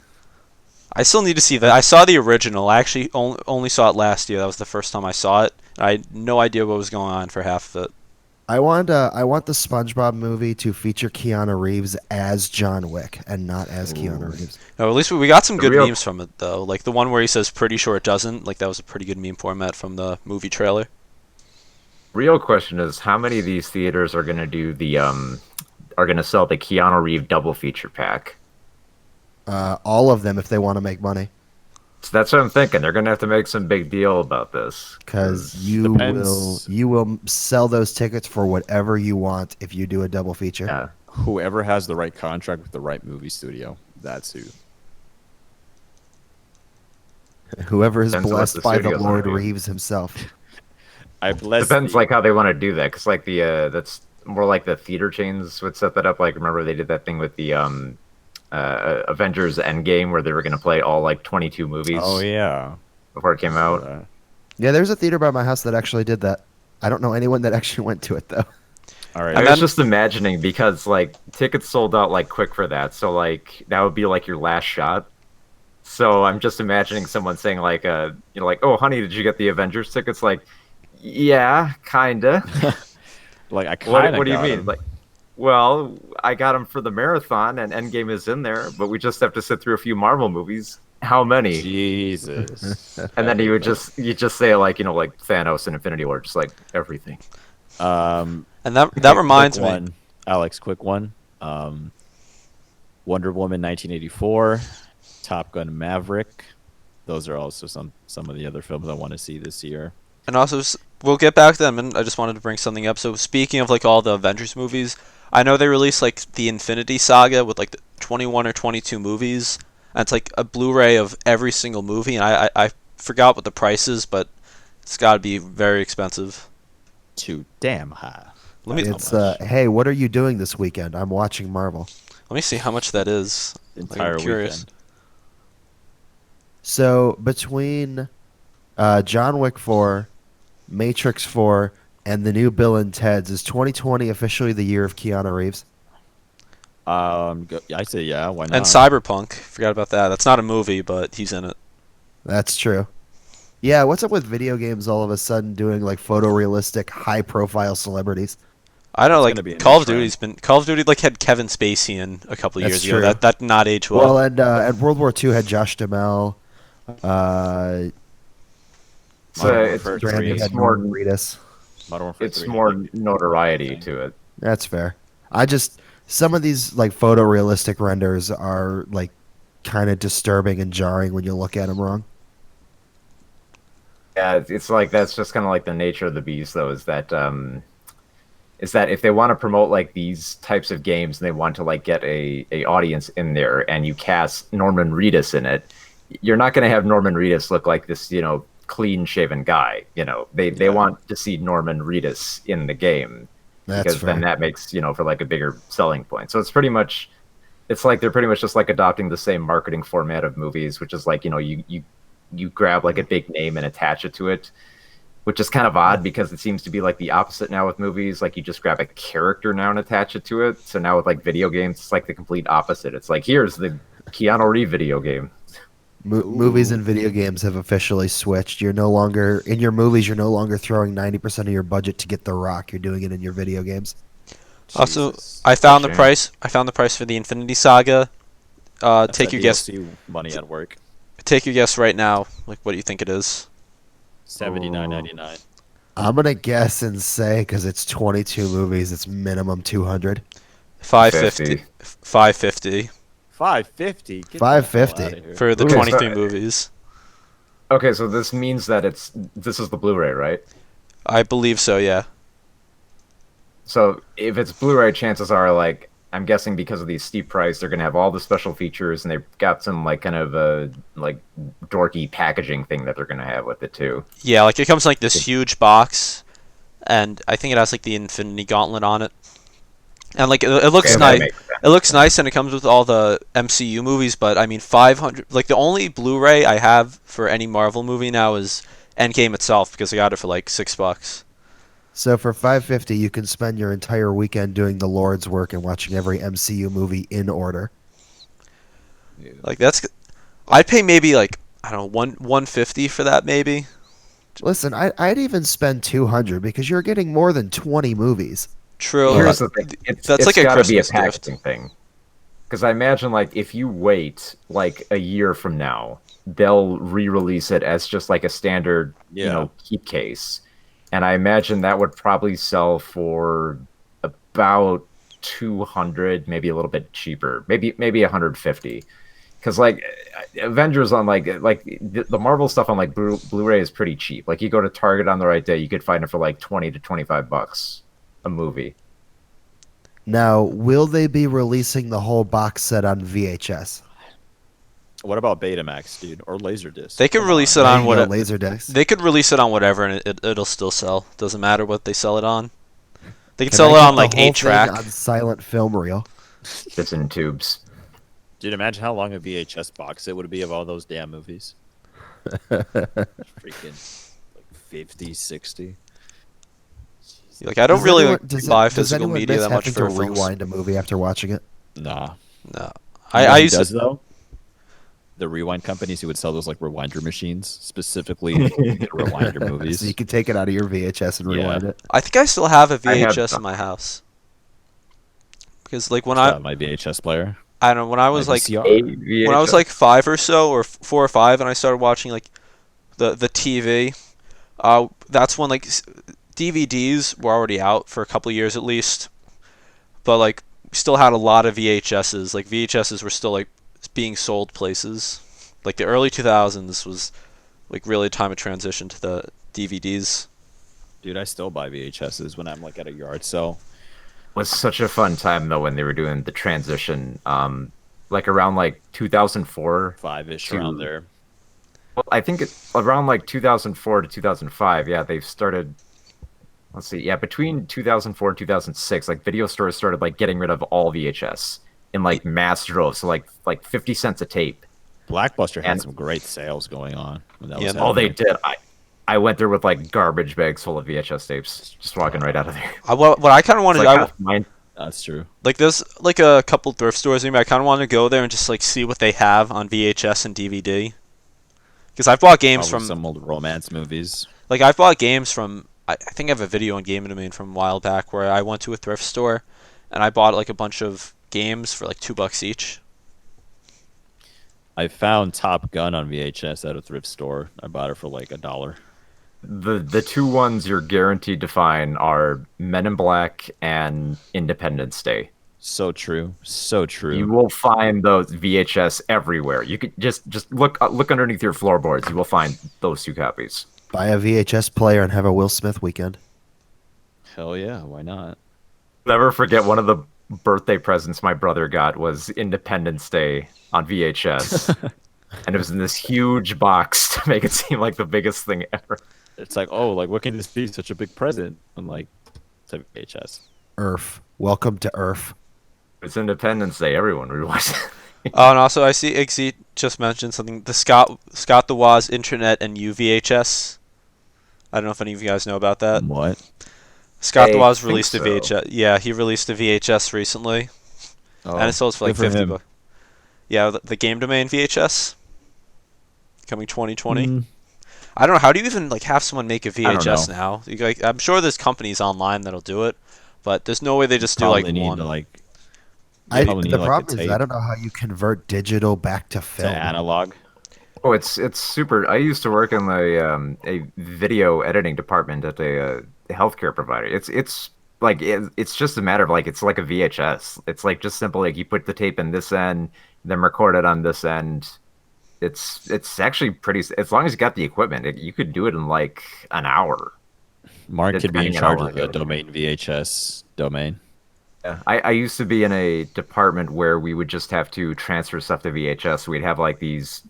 I still need to see that. I saw the original. I actually only saw it last year. That was the first time I saw it. I had no idea what was going on for half of it. I want the SpongeBob movie to feature Keanu Reeves as John Wick and not as Keanu Ooh. Reeves. No, at least we got some The good real memes from it though. Like the one where he says "pretty sure it doesn't." Like that was a pretty good meme format from the movie trailer. real question is how many of these theaters are gonna do the are gonna sell the Keanu Reeves double feature pack? All of them if they want to make money, So that's what I'm thinking. They're gonna have to make some big deal about this. because 'Cause, Depends. you will sell those tickets for whatever you want if you do a double feature. yeah. Whoever has the right contract with the right movie studio, that's who. Whoever is Depends on what blessed the by the studio's Lord gonna do. Reeves himself. I bless Depends thee. like how they want to do that. Cause like the that's more like the theater chains would set that up. Like remember they did that thing with the Avengers Endgame where they were gonna play all like 22 movies Oh yeah. before it came out. Yeah, there's a theater by my house that actually did that. I don't know anyone that actually went to it though. All right. I And was then- just imagining because like tickets sold out like quick for that, so like that would be like your last shot. So I'm just imagining someone saying like like, oh honey, did you get the Avengers tickets? Like, Yeah, kinda. Like I kind What of do you got mean? him. Like, well, I got him for the marathon, and Endgame is in there, but we just have to sit through a few Marvel movies. How many? Jesus. And then Hey, but you just say like like Thanos and Infinity War, just like everything. And that quick reminds me. one, Alex. Quick one. Wonder Woman 1984, Top Gun Maverick. Those are also some of the other films I want to see this year. And also, we'll get back to them, and I just wanted to bring something up. So, speaking of like all the Avengers movies, I know they released like the Infinity Saga with like the 21 or 22 movies, and it's like a Blu-ray of every single movie. And I forgot what the price is, but it's got to be very expensive. Too damn high. Let me It's How much? hey, what are you doing this weekend? I'm watching Marvel. let me see how much that is. Like, I'm Entire curious. weekend. So between John Wick 4, Matrix 4, and the new Bill and Ted's, is 2020 officially the year of Keanu Reeves? I say yeah. Why And not? Cyberpunk, forgot about that. That's not a movie, but he's in it. That's true. Yeah, what's up with video games all of a sudden doing like photorealistic, high-profile celebrities? I don't know, It's like gonna be a new Call of trend. Duty's been Call of Duty like had Kevin Spacey in a couple That's years ago. true. That not age Well, well. and World War II had Josh Duhamel. Uh, So Modern it's Warfare Stranding 3. had it's more Norman Reedus. Modern Warfare it's 3 had, more like, notoriety thing. to it. That's fair. I just some of these like photorealistic renders are like kind of disturbing and jarring when you look at them wrong. Yeah, it's like that's just kind of like the nature of the beast, though. Is that if they want to promote like these types of games and they want to like get a audience in there, and you cast Norman Reedus in it, you're not going to have Norman Reedus look like this, clean shaven guy. They Yeah. want to see Norman Reedus in the game That's because then fair. that makes for like a bigger selling point. So it's like they're pretty much just like adopting the same marketing format of movies, which is like you grab like a big name and attach it to it, which is kind of odd because it seems to be like the opposite now with movies. Like you just grab a character now and attach it to it. So now with like video games, it's like the complete opposite. It's like here's the Keanu Reeves video game. Movies Ooh. and video games have officially switched. You're no longer in your movies. You're no longer throwing 90% of your budget to get The Rock. You're doing it in your video games. Also, Jesus. I It's a found the shame. price. I found the price for the Infinity Saga. That's Take that your guess. DLC money at work. Take your guess right now. Like, what do you think it is? $79.99. I'm gonna guess and say because it's 22 movies, it's minimum 200. 550. 50. 550 $550. Get the hell 550. out of here. for the Okay, 23 so- movies. Okay, so this means that this is the Blu-ray, right? I believe so. Yeah. So if it's Blu-ray, chances are like I'm guessing because of the steep price, they're gonna have all the special features, and they've got some like kind of a like dorky packaging thing that they're gonna have with it too. Yeah. Like it comes in, like this huge box, and I think it has like the Infinity Gauntlet on it. And like it looks Okay, that nice. makes sense. It looks nice, and it comes with all the MCU movies. But I mean, 500. Like the only Blu-ray I have for any Marvel movie now is Endgame itself because I got it for like $6. So for 550, you can spend your entire weekend doing the Lord's work and watching every MCU movie in order. Like that's. I'd pay maybe like I don't know 150 for that maybe. Listen, I'd even spend 200 because you're getting more than 20 movies. True. Here's the thing: That's it's like a got to be a Christmas gift. packaging thing. Because I imagine like if you wait like a year from now, they'll re-release it as just like a standard, Yeah. keep case, and I imagine that would probably sell for about 200, maybe a little bit cheaper, maybe 150. Because like Avengers on like the Marvel stuff on like Blu-ray is pretty cheap. Like you go to Target on the right day, you could find it for like 20 to 25 bucks a movie. Now, will they be releasing the whole box set on VHS? What about Betamax, dude, or Laserdisc? They could Come release on. it There on you go, what Laserdisc. they could release it on whatever, and it'll still sell. Doesn't matter what they sell it on. They could Can sell I it get on the like whole thing 8-track. on silent film reel? It's in tubes. Dude, imagine how long a VHS box it would be of all those damn movies. Freaking like 50, 60. Like I don't Does really anyone- like, does buy it- does physical anyone media miss that much having for to films. rewind a movie after watching it? Nah. No, You know I who used does to, though. the rewind companies who would sell those like rewinder machines specifically to rewinder So movies. you can take it out of your VHS and Yeah. rewind it. I think I still have a I had VHS in my house because like when Still have my VHS player, I don't know when I my was like VCR. a when I was VHS. like 5 or so or 4 or 5 and I started watching like the TV. That's when like DVDs were already out for a couple of years at least, but like we still had a lot of VHSs. Like VHSs were still like being sold places. Like the early 2000s was like really a time of transition to the DVDs. Dude, I still buy VHSs when I'm like at a yard sale. Was such a fun time though when they were doing the transition, like around like 2004 5-ish to around there. well, I think around like 2004 to 2005. Yeah, they've started. Let's see. Yeah, between 2004 and 2006, like video stores started like getting rid of all VHS in like mass droves, so like 50 cents a tape. Blockbuster had And some great sales going on when that Yeah, was oh, they happening. did. I went there with like garbage bags full of VHS tapes, just walking right out of there. What I kind of It's wanted, like half mine. That's true. like there's like a couple thrift stores near me. I kind of want to go there and just like see what they have on VHS and DVD. Because I've bought games Probably from some old romance movies. like I've bought games from I think I have a video on Game Domain from a while back where I went to a thrift store and I bought like a bunch of games for like $2 each. I found Top Gun on VHS at a thrift store. I bought it for like $1. The two ones you're guaranteed to find are Men in Black and Independence Day. So true. So true. You will find those VHS everywhere. You could just look underneath your floorboards. You will find those two copies. Buy a VHS player and have a Will Smith weekend. Hell yeah, why not? Never forget one of the birthday presents my brother got was Independence Day on VHS. And it was in this huge box to make it seem like the biggest thing ever. It's like, oh, like what can this be? Such a big present. I'm like, it's a VHS. Earth. Welcome to Earth. It's Independence Day. Everyone would watch it. Oh, and also I see Igzy just mentioned something. The Scott the Woz Internet and UVHS. I don't know if any of you guys know about that. What? Scott the I Woz think released a so. VHS. Yeah, he released a VHS recently, Oh, and it sells for like good 50 him. bucks. Yeah, the Game Domain VHS coming 2020. Mm, I don't know. How do you even like have someone make a don't VHS know. now? Like, I'm sure there's companies online that'll do it, but there's no way they just do like probably need one. to like The probably need, like, a problem is I tape. don't know how you convert digital back to to film. analog. Oh, it's super. I used to work in a video editing department at a healthcare provider. It's just a matter of like it's like a VHS. It's like just simple like you put the tape in this end, then record it on this end. It's actually pretty. As long as you got the equipment, you could do it in like an hour. Mark could be in Depending on charge how of the long it would domain VHS domain. Yeah. I used to be in a department where we would just have to transfer stuff to VHS. We'd have like these.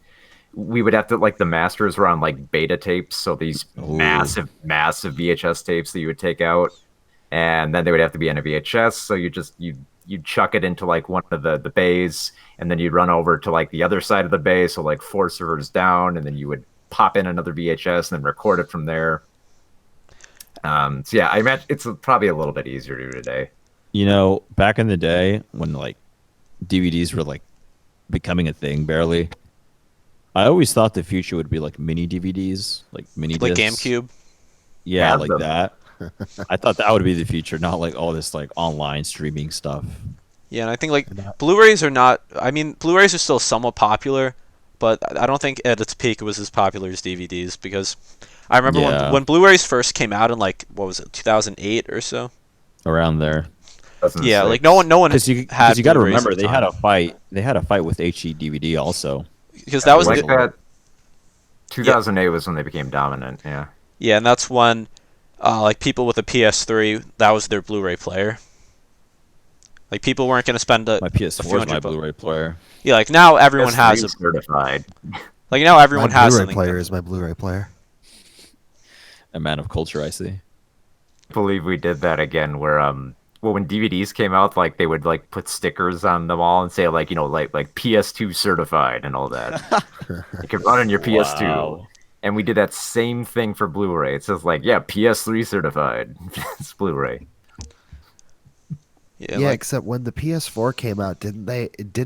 We would have to like the masters were on like beta tapes, so these Ooh. massive VHS tapes that you would take out, and then they would have to be in a VHS. So you'd chuck it into like one of the bays, and then you'd run over to like the other side of the bay, so like 4 servers down, and then you would pop in another VHS and then record it from there. So yeah, I imagine it's probably a little bit easier to do today. You know, back in the day when like DVDs were like becoming a thing barely, I always thought the future would be like mini DVDs, like mini Like discs. GameCube. Yeah, Have like them. that. I thought that would be the future, not like all this like online streaming stuff. Yeah, and I think like Blu-rays are not. I mean, Blu-rays are still somewhat popular, but I don't think at its peak it was as popular as DVDs because I remember Yeah. when Blu-rays first came out in like what was it, 2008 or so. Around there. Yeah, like no one Because you had got to Blu-rays remember at the they had time. a fight. They had a fight with HD DVD also. Because that was like the, that. 2008 was when they became dominant. Yeah. yeah, and that's when like people with a PS3 that was their Blu-ray player. Like people weren't going to spend My a PS4 is few my hundred bucks. Blu-ray player. Yeah, like now everyone has PS3 a certified. like now everyone My has Blu-ray something. player is my Blu-ray player. A man of culture, I see. Believe we did that again where well when DVDs came out like they would like put stickers on them all and say like like PS2 certified and all that. You could run on your PS2. Wow. And we did that same thing for Blu-ray. It says like, yeah, PS3 certified. It's Blu-ray. Yeah, Yeah, like except when the PS4 came out, didn't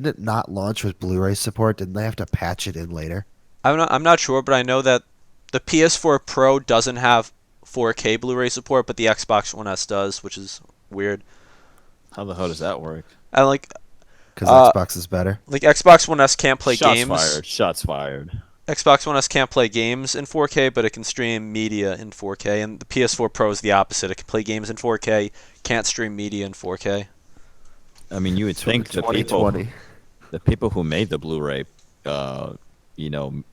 it not launch with Blu-ray support? Didn't they have to patch it in later? I'm not sure, but I know that the PS4 Pro doesn't have 4K Blu-ray support, but the Xbox One S does, which is weird. How the hell does that work? And Because uh, Xbox is better. Xbox One S can't play Shots games. fired. Shots fired. Xbox One S can't play games in 4K, but it can stream media in 4K, and the PS4 Pro is the opposite. It can play games in 4K, can't stream media in 4K. I mean, you would think 2020. the people who made the Blu-ray, uh, you know,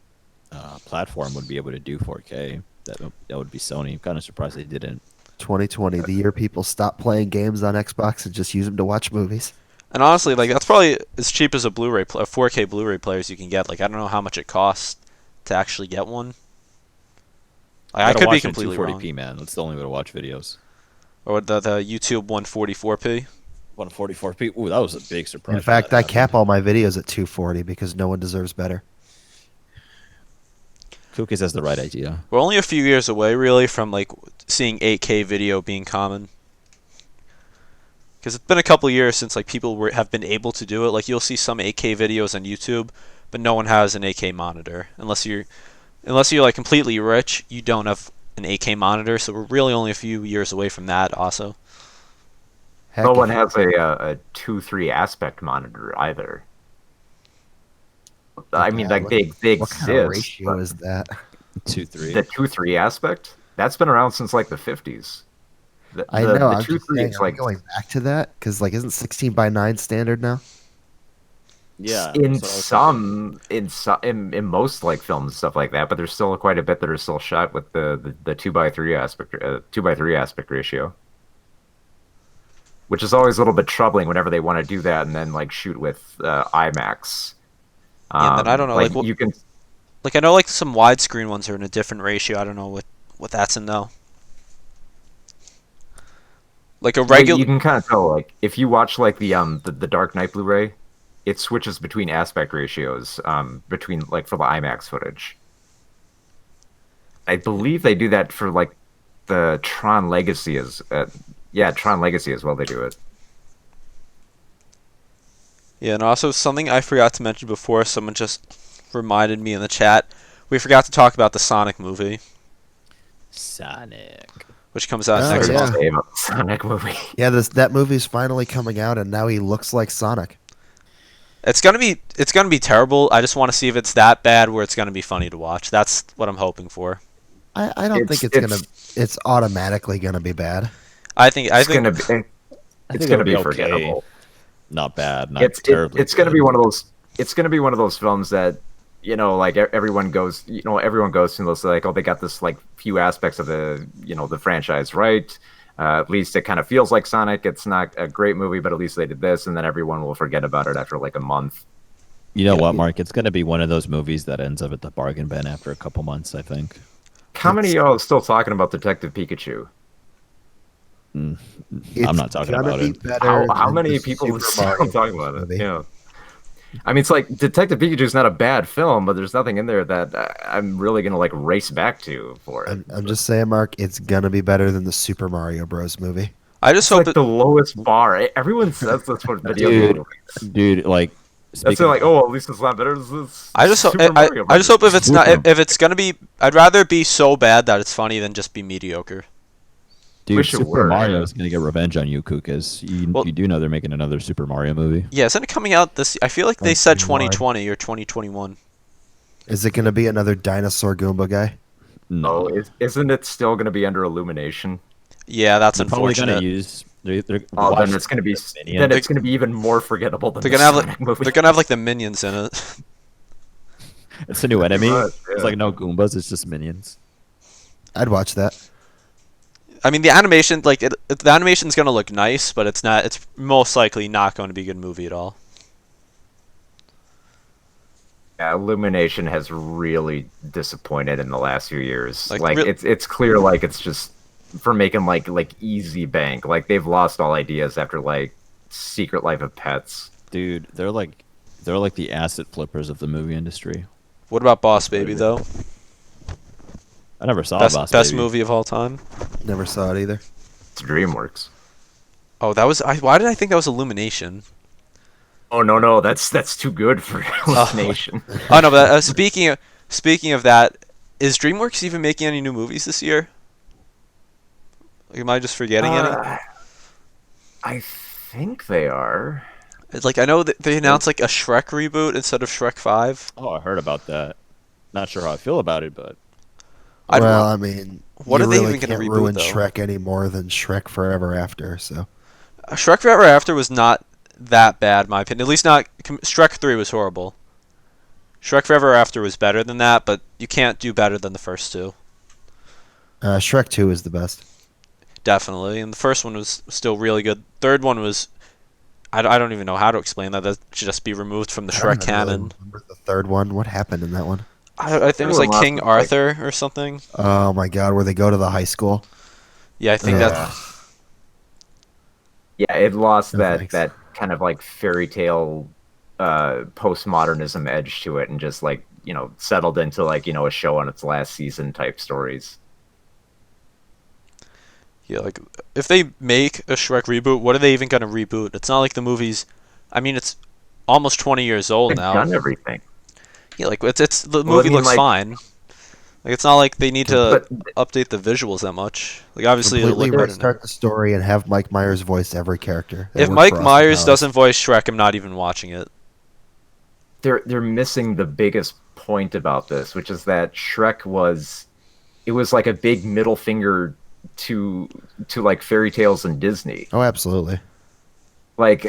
platform would be able to do 4K. That would be Sony. I'm kind of surprised they didn't. 2020, the year people stopped playing games on Xbox and just use them to watch movies. And honestly, like that's probably as cheap as a 4K Blu-ray players you can get. Like I don't know how much it costs to actually get one. Like, I Gotta could be watch it in completely 240p, wrong. man. That's the only way to watch videos. Or the YouTube 144p. 144p. Ooh, that was a big surprise. In fact, I cap all my videos at 240 because no one deserves better. Cookies has the right idea. We're only a few years away, really, from like seeing 8K video being common. Because it's been a couple years since like have been able to do it. Like you'll see some 8K videos on YouTube, but no one has an 8K monitor unless you're like completely rich. You don't have an 8K monitor, so we're really only a few years away from that. Also, Heck, No if one you- has a 2-3 aspect monitor either. I mean, Yeah, like they what kind of exist, ratio but is that? 2-3. the 2-3 aspect that's been around since like the 50s. I know. The I'm two just three saying, is are we like going back to that? Because like, isn't 16:9 standard now? Yeah. in that's what I was thinking. in most like films and stuff like that, but there's still quite a bit that are still shot with the 2:3 aspect ratio, which is always a little bit troubling whenever they want to do that and then like shoot with IMAX. yeah, and then I don't know, Like like you can I know like some widescreen ones are in a different ratio. I don't know what that's in though. Like a Well, regular. you can kind of tell, like, if you watch like the Dark Knight Blu-ray, it switches between aspect ratios between like for the IMAX footage. I believe they do that for like the Tron Legacy Tron Legacy as well. They do it. Yeah, and also something I forgot to mention before. Someone just reminded me in the chat. We forgot to talk about the Sonic movie, Sonic. which comes out Oh, next Sorry yeah. to month. say about the Sonic movie. Yeah, that movie's finally coming out, and now he looks like Sonic. It's gonna be terrible. I just want to see if it's that bad where it's gonna be funny to watch. That's what I'm hoping for. I don't think it's automatically gonna be bad. I think It's gonna be I it's think gonna it'll be okay. forgettable. Not bad. Not It's terribly. it's gonna good. be one of those. It's gonna be one of those films that like everyone goes to those like, oh, they got this like few aspects of the franchise right. At least it kind of feels like Sonic. It's not a great movie, but at least they did this, and then everyone will forget about it after like a month. You know what, Mark? It's gonna be one of those movies that ends up at the bargain bin after a couple months. I think. How many of y'all are still talking about Detective Pikachu? I'm It's not talking gonna about be it. better How than many the people Super are still Mario talking about it? movie. Yeah. I mean, it's like Detective Pikachu is not a bad film, but there's nothing in there that I'm really gonna like race back to for it. I'm just saying, Mark, it's gonna be better than the Super Mario Bros. Movie. I just It's hope like the lowest bar. Everyone says that's for video Dude, game movies. Dude, like, That's speaking like, of- oh, at least it's not better than I just hope Super Mario I just Brothers. hope if it's not if it's gonna be, I'd rather it be so bad that it's funny than just be mediocre. dude, wish it Super were. Mario is gonna get revenge on you, Kukas. Well- You do know they're making another Super Mario movie. Yeah, isn't it coming out this? I feel like they said 2021. 2020 or 2021. Is it gonna be another dinosaur Goomba guy? Oh, isn't it still gonna be under Illumination? Yeah, that's They're probably unfortunate. gonna use. They're Oh, watch then it's gonna be Minions. then it's gonna be even more forgettable than They're the gonna have Sonic like movie. they're gonna have like the minions in it. It's a new enemy. much, It's yeah. like no Goombas. It's just minions. I'd watch that. I mean, the animation the animation's gonna look nice, but it's not. It's most likely not going to be a good movie at all. Yeah, Illumination has really disappointed in the last few years. Like, Like, it's clear like it's just for making like easy bank. Like they've lost all ideas after like Secret Life of Pets. Dude, they're like the asset flippers of the movie industry. What about Boss Baby though? I never saw Best Boss best Baby. movie of all time. Never saw it either. It's DreamWorks. Oh, that was. Why did I think that was Illumination? Oh no, that's too good for Oh, Illumination. oh no. But speaking of that, is DreamWorks even making any new movies this year? Like, am I just forgetting any? Uh, I think they are. It's like I know that they announced like a Shrek reboot instead of Shrek 5. Oh, I heard about that. Not sure how I feel about it, but I'd Well, want. I mean, What you are they really even gonna can't reboot ruin though? Shrek any more than Shrek Forever After. So, Shrek Forever After was not that bad, in my opinion. At least not. Shrek 3 was horrible. Shrek Forever After was better than that, but you can't do better than the first two. Shrek 2 is the best. Definitely. And the first one was still really good. Third one was. I don't even know how to explain that. That should just be removed from the I don't Shrek even really canon. remember the third one. What happened in that one? I think it was Everyone like lost King its, like, Arthur or something. Oh my God, where they go to the high school? Yeah, I think that. Yeah. Yeah, it lost No that thanks. that kind of like fairy tale postmodernism edge to it and just like, settled into like, a show on its last season type stories. Yeah, like if they make a Shrek reboot, what are they even gonna reboot? It's not like the movies. I mean, it's almost 20 years old They've now. done everything. Yeah, like it's the Well, I movie mean, looks like, fine. Like it's not like they need to Complete, but update the visuals that much. Like obviously it'll completely look better now. restart the story and have Mike Myers voice every character. It If worked Mike for Austin Myers Powers. doesn't voice Shrek, I'm not even watching it. they're missing the biggest point about this, which is that Shrek was it was like a big middle finger to like fairy tales and Disney. Oh, absolutely. Like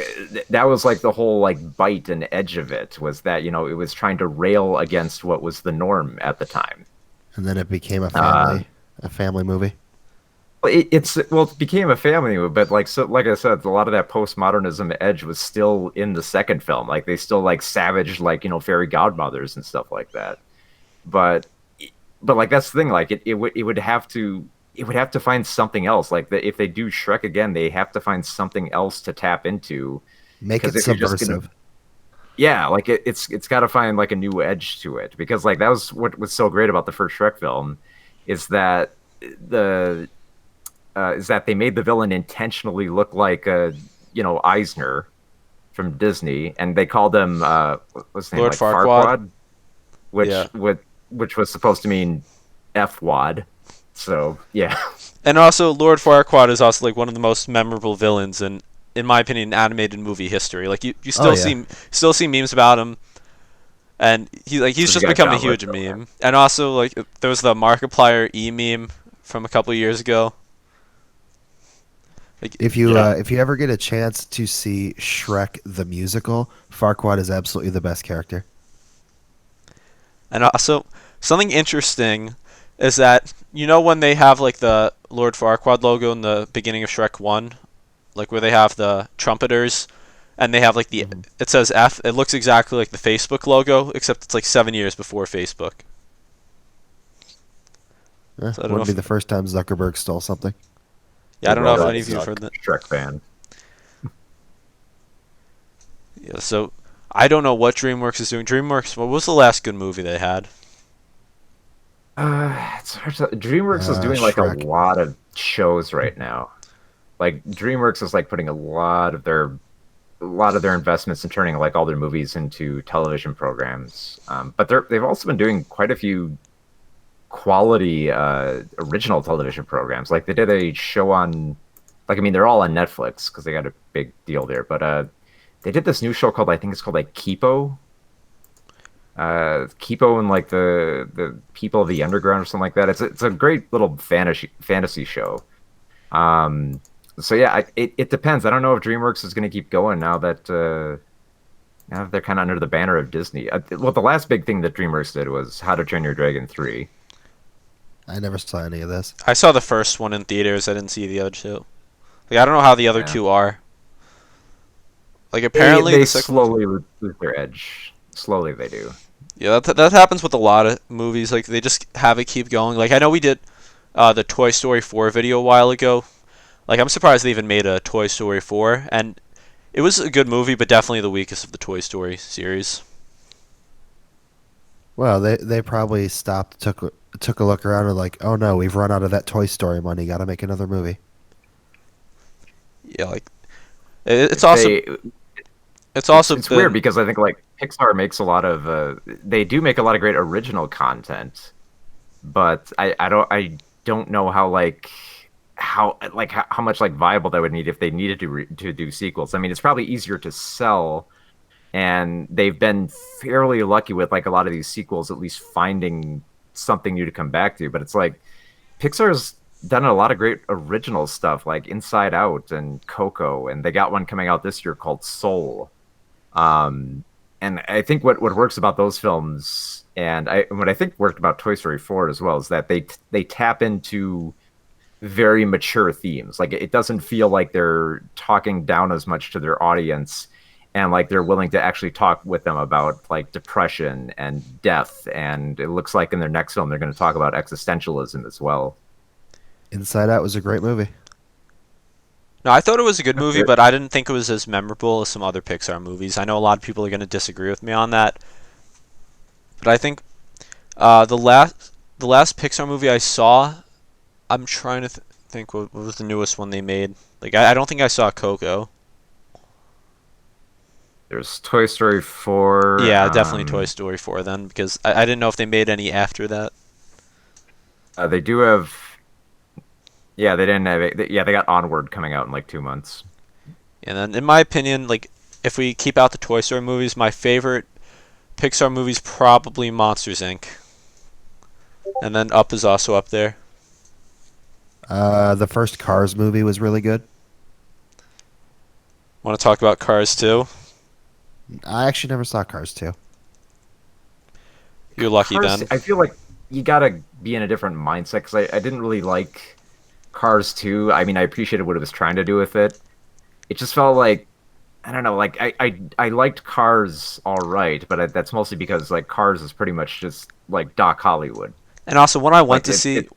that was like the whole like bite and edge of it was that it was trying to rail against what was the norm at the time. And then it became Uh, a family movie. it became a family movie, but like I said, a lot of that postmodernism edge was still in the second film. Like they still like savage like fairy godmothers and stuff like that. But like that's the thing. Like it would have to find something else. Like if they do Shrek again, they have to find something else to tap into. Make Because it if you're just gonna subversive. yeah, like it's got to find like a new edge to it because like that was what was so great about the first Shrek film is that the is that they made the villain intentionally look like Eisner from Disney, and they called him what's his name, Lord like Farquaad. Farquaad, Yeah. which was supposed to mean F-wad. So yeah, And also Lord Farquaad is also like one of the most memorable villains in my opinion, animated movie history. Like you Oh still yeah. see memes about him, and he's you just got become a John huge Lithgow there. meme. And also like there was the Markiplier meme from a couple years ago. Like yeah. If you ever get a chance to see Shrek the musical, Farquaad is absolutely the best character. and also something interesting is that when they have like the Lord Farquaad logo in the beginning of Shrek 1, like where they have the trumpeters and they have like the Mhm. it says F. It looks exactly like the Facebook logo, except it's like 7 years before Facebook. So I don't know Wouldn't be if the first time Zuckerberg stole something. yeah, I Big don't know old if That any of you have heard suck. that. Shrek fan. Yeah, so I don't know what DreamWorks is doing. DreamWorks, what was the last good movie they had? It's hard to, DreamWorks is doing like a Shrek. lot of shows right now. Like DreamWorks is like putting a lot of their investments in turning like all their movies into television programs. But they've also been doing quite a few quality original television programs. Like they did a show on, like I mean they're all on Netflix because they got a big deal there. But they did this new show called I think it's called like Kipo. Kipo and like the people of the underground or something like that. It's a great little fantasy show. Um, so yeah, it depends. I don't know if DreamWorks is going to keep going now that they're kind of under the banner of Disney. Well, the last big thing that DreamWorks did was How to Train Your Dragon 3. I never saw any of this. I saw the first one in theaters. I didn't see the other two. Like I don't know how the other Yeah. two are. Like They apparently they the second one. slowly lose their edge. Slowly they do. Yeah, that happens with a lot of movies. Like they just have it keep going. Like I know we did the Toy Story 4 video a while ago. Like I'm surprised they even made a Toy Story 4, and it was a good movie, but definitely the weakest of the Toy Story series. Well, they probably stopped, took a look around, and like, oh no, we've run out of that Toy Story money. Got to make another movie. Yeah, like It's If also they, it's also it's weird been because I think like Pixar makes a lot of they do make a lot of great original content, but I don't know how how much like viable that would need if they needed to do sequels. I mean, it's probably easier to sell, and they've been fairly lucky with like a lot of these sequels at least finding something new to come back to. But it's like Pixar's done a lot of great original stuff like Inside Out and Coco, and they got one coming out this year called Soul. Um, and I think what works about those films, and what I think worked about Toy Story 4 as well, is that they tap into very mature themes. Like it doesn't feel like they're talking down as much to their audience, and like they're willing to actually talk with them about like depression and death. And it looks like in their next film they're going to talk about existentialism as well. Inside Out was a great movie. No, I thought it was a good movie, There- but I didn't think it was as memorable as some other Pixar movies. I know a lot of people are going to disagree with me on that, but I think the last Pixar movie I saw, I'm trying to think what was the newest one they made. Like I don't think I saw Coco. There's Toy Story 4. Yeah, definitely Toy Story 4 then, because I didn't know if they made any after that. They do have. Yeah, they didn't have it. Yeah, they got Onward coming out in like 2 months. And then, in my opinion, like if we keep out the Toy Story movies, my favorite Pixar movie's probably Monsters Inc. And then Up is also up there. The first Cars movie was really good. Want to talk about Cars too? I actually never saw Cars 2. You're lucky Cars, then. I feel like you gotta be in a different mindset because I didn't really like Cars 2. I mean, I appreciated what it was trying to do with it. It just felt like I don't know, like I liked Cars all right, but that's mostly because like Cars is pretty much just like Doc Hollywood. And also, Like it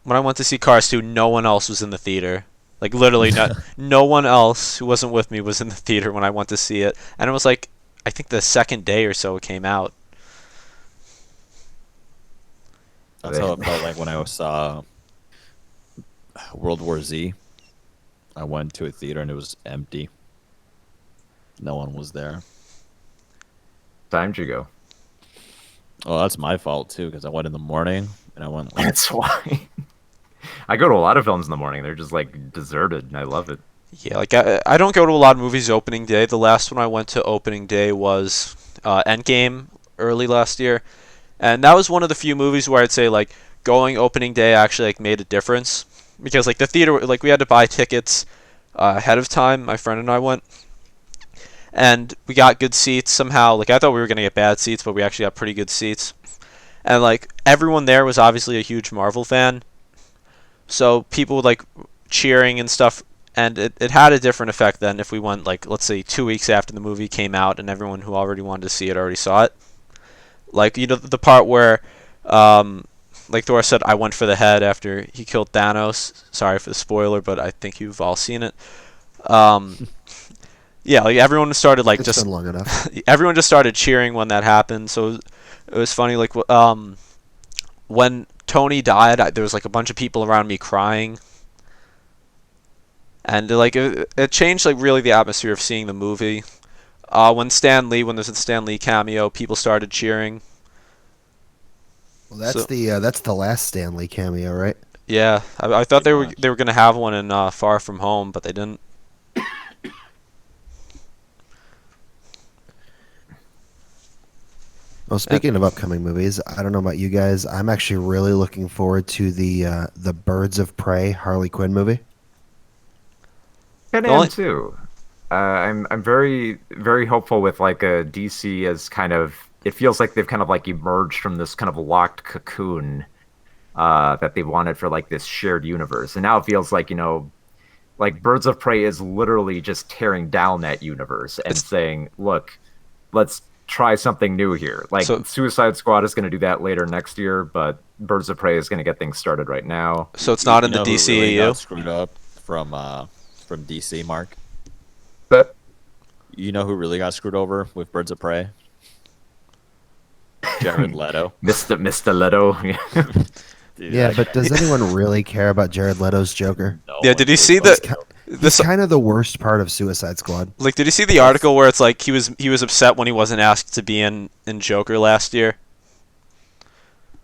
when I went to see Cars 2, no one else was in the theater. Like literally, no one else who wasn't with me was in the theater when I went to see it. And it was like, I think the second day or so it came out. That's how it felt like when I saw World War Z. I went to a theater and it was empty. No one was there. time to go. Oh, that's my fault too, because I went in the morning and I went like, That's why. I go to a lot of films in the morning. They're just like deserted, and I love it. Yeah, like I don't go to a lot of movies opening day. The last one I went to opening day was Endgame early last year, and that was one of the few movies where I'd say like going opening day actually like made a difference because like the theater like we had to buy tickets ahead of time. My friend and I went, and we got good seats somehow. Like I thought we were gonna get bad seats, but we actually got pretty good seats. And like everyone there was obviously a huge Marvel fan, so people would like cheering and stuff, and it had a different effect than if we went like let's say 2 weeks after the movie came out and everyone who already wanted to see it already saw it. Like you know the part where like Thor said, I went for the head after he killed Thanos. Sorry for the spoiler, but I think you've all seen it. Um, yeah, like everyone started like It's just been long enough. everyone just started cheering when that happened. So it was funny. Like when Tony died, there was like a bunch of people around me crying, and like it changed like really the atmosphere of seeing the movie. When there's a Stan Lee cameo, people started cheering. Well, that's So that's the last Stanley cameo, right? yeah, I thought pretty much. they were gonna have one in Far From Home, but they didn't. Well, speaking of upcoming movies, I don't know about you guys. I'm actually really looking forward to the Birds of Prey Harley Quinn movie. And The only, too. I'm very hopeful with like a DC as kind of it feels like they've kind of like emerged from this kind of locked cocoon that they wanted for like this shared universe, and now it feels like like Birds of Prey is literally just tearing down that universe and it's saying, look, let's try something new here. Like so Suicide Squad is going to do that later next year, but Birds of Prey is going to get things started right now. so it's not you in the know who really DCEU. got screwed up from DC, Mark? But You know who really got screwed over with Birds of Prey? Jared Leto. Mr. Leto. Dude, Yeah, that but guy- does anyone really care about Jared Leto's Joker? no Yeah, one did you cares see about the Joker. He's This kind of the worst part of Suicide Squad. like, did you see the article where it's like he was upset when he wasn't asked to be in Joker last year?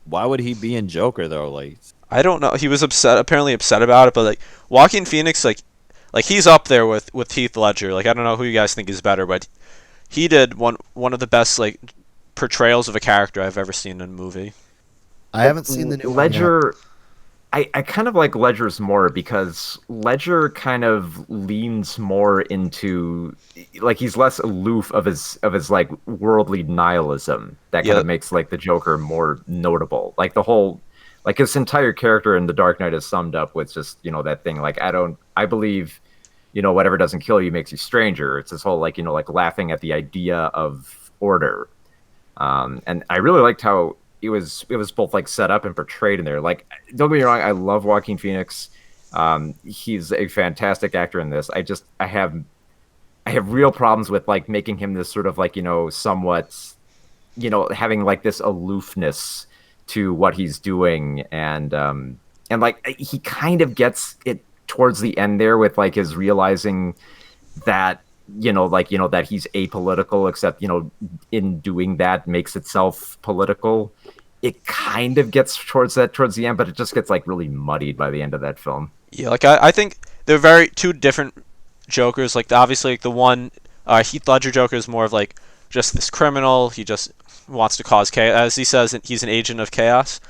Why would he be in Joker though? Like, I don't know. He was apparently upset about it, but like Joaquin Phoenix, like he's up there with Heath Ledger. Like I don't know who you guys think is better, but he did one of the best like portrayals of a character I've ever seen in a movie. I haven't seen the new one yet. Ledger. I kind of like Ledger's more because Ledger kind of leans more into like he's less aloof of his like worldly nihilism that kind Yeah, of makes like the Joker more notable. Like the whole like his entire character in The Dark Knight is summed up with just, that thing like I believe, whatever doesn't kill you makes you stranger. It's this whole like, like laughing at the idea of order. And I really liked how it was both like set up and portrayed in there. Like, don't get me wrong, I love Joaquin Phoenix. He's a fantastic actor in this. I have real problems with like making him this sort of like somewhat having like this aloofness to what he's doing, and like he kind of gets it towards the end there with like his realizing that that he's apolitical, except in doing that makes itself political. It kind of gets towards the end, but it just gets like really muddied by the end of that film. yeah. Like I think they're very two different Jokers. Like obviously, like the one Heath Ledger Joker is more of like just this criminal. He just wants to cause chaos. As he says, he's an agent of chaos.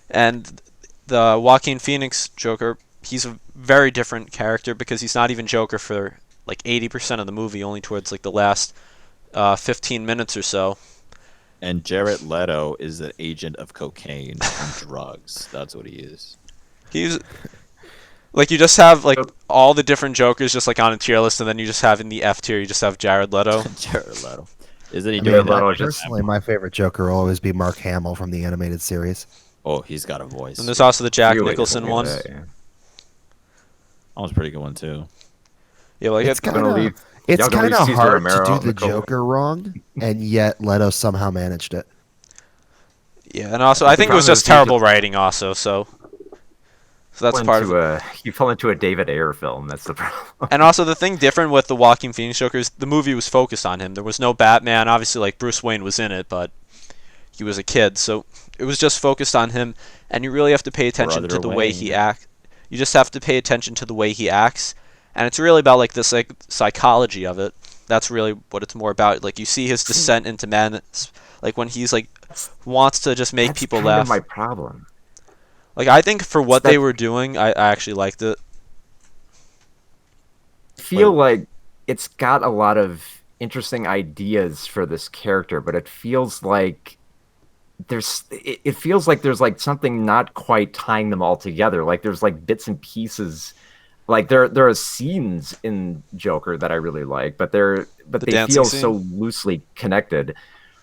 And the Joaquin Phoenix Joker, he's a very different character because he's not even Joker for like 80% of the movie, only towards like the last 15 minutes or so. and Jared Leto is an agent of cocaine and drugs. That's what he is. He's like you just have like all the different Jokers just like on a tier list, and then you just have in the F tier you just have Jared Leto. Jared Leto. Isn't he I doing mean, Leto that? is just- personally, my favorite Joker will always be Mark Hamill from the animated series. Oh, he's got a voice. And there's also the Jack Really Nicholson told me one. that, yeah. That was a pretty good one too. Yeah, like It's it, I'm gonna kind leave. of it's y'all gonna kind leave of Cesar hard Romero to out do in the the cold. Joker wrong, and yet Leto somehow managed it. yeah, and also I think it was problem just is he terrible writing also. So that's part of it. You fell into a David Ayer film. That's the problem. And also the thing different with the Joaquin Phoenix Joker is the movie was focused on him. There was no Batman. Obviously, like Bruce Wayne was in it, but he was a kid, so it was just focused on him. And you really have to pay attention to Brother the way he Wayne. acts. You just have to pay attention to the way he acts, and it's really about like the psychology of it. That's really what it's more about. Like you see his descent into madness, like when he's like wants to just make That's people kind laugh. of my problem. Like I think for what That- they were doing, I actually liked it. I feel like it's got a lot of interesting ideas for this character, but it feels like it feels like there's like something not quite tying them all together. Like there's like bits and pieces. Like there are scenes in Joker that I really like, but The they dancing feel scene? so loosely connected.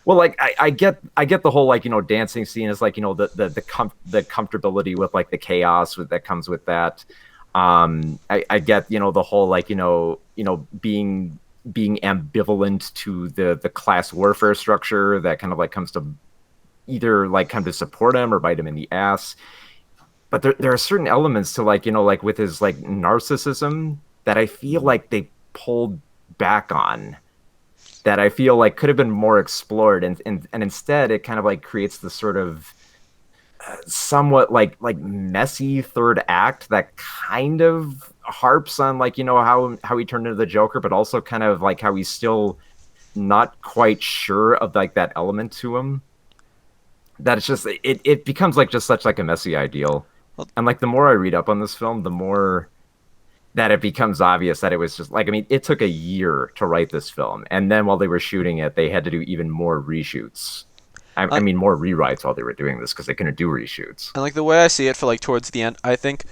Well, like I get the whole like dancing scene is like the comfortability with like the chaos that comes with that. I get the whole like being ambivalent to the class warfare structure that kind of like comes to either like come to support him or bite him in the ass. But there are certain elements to like like with his like narcissism that I feel like they pulled back on, that I feel like could have been more explored, and instead it kind of like creates this sort of somewhat like messy third act that kind of harps on like how he turned into the Joker, but also kind of like how he's still not quite sure of like that element to him. That it's just it becomes like just such like a messy ideal. And like the more I read up on this film, the more that it becomes obvious that it was just like, I mean, it took a year to write this film, and then while they were shooting it, they had to do even more reshoots. I mean, more rewrites while they were doing this because they couldn't do reshoots. And like the way I see it for like towards the end, I think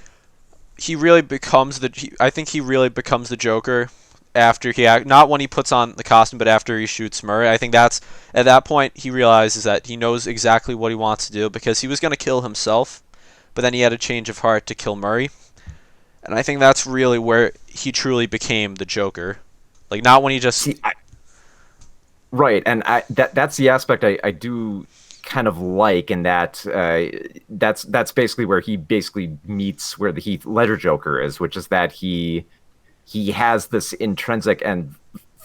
he really becomes I think he really becomes the Joker after not when he puts on the costume, but after he shoots Murray. I think that's at that point he realizes that he knows exactly what he wants to do, because he was going to kill himself, but then he had a change of heart to kill Murray. And I think that's really where he truly became the Joker. Like not when he just See, right, and that's the aspect I do kind of like, in that that's basically where he basically meets where the Heath Ledger Joker is, which is that he he has this intrinsic and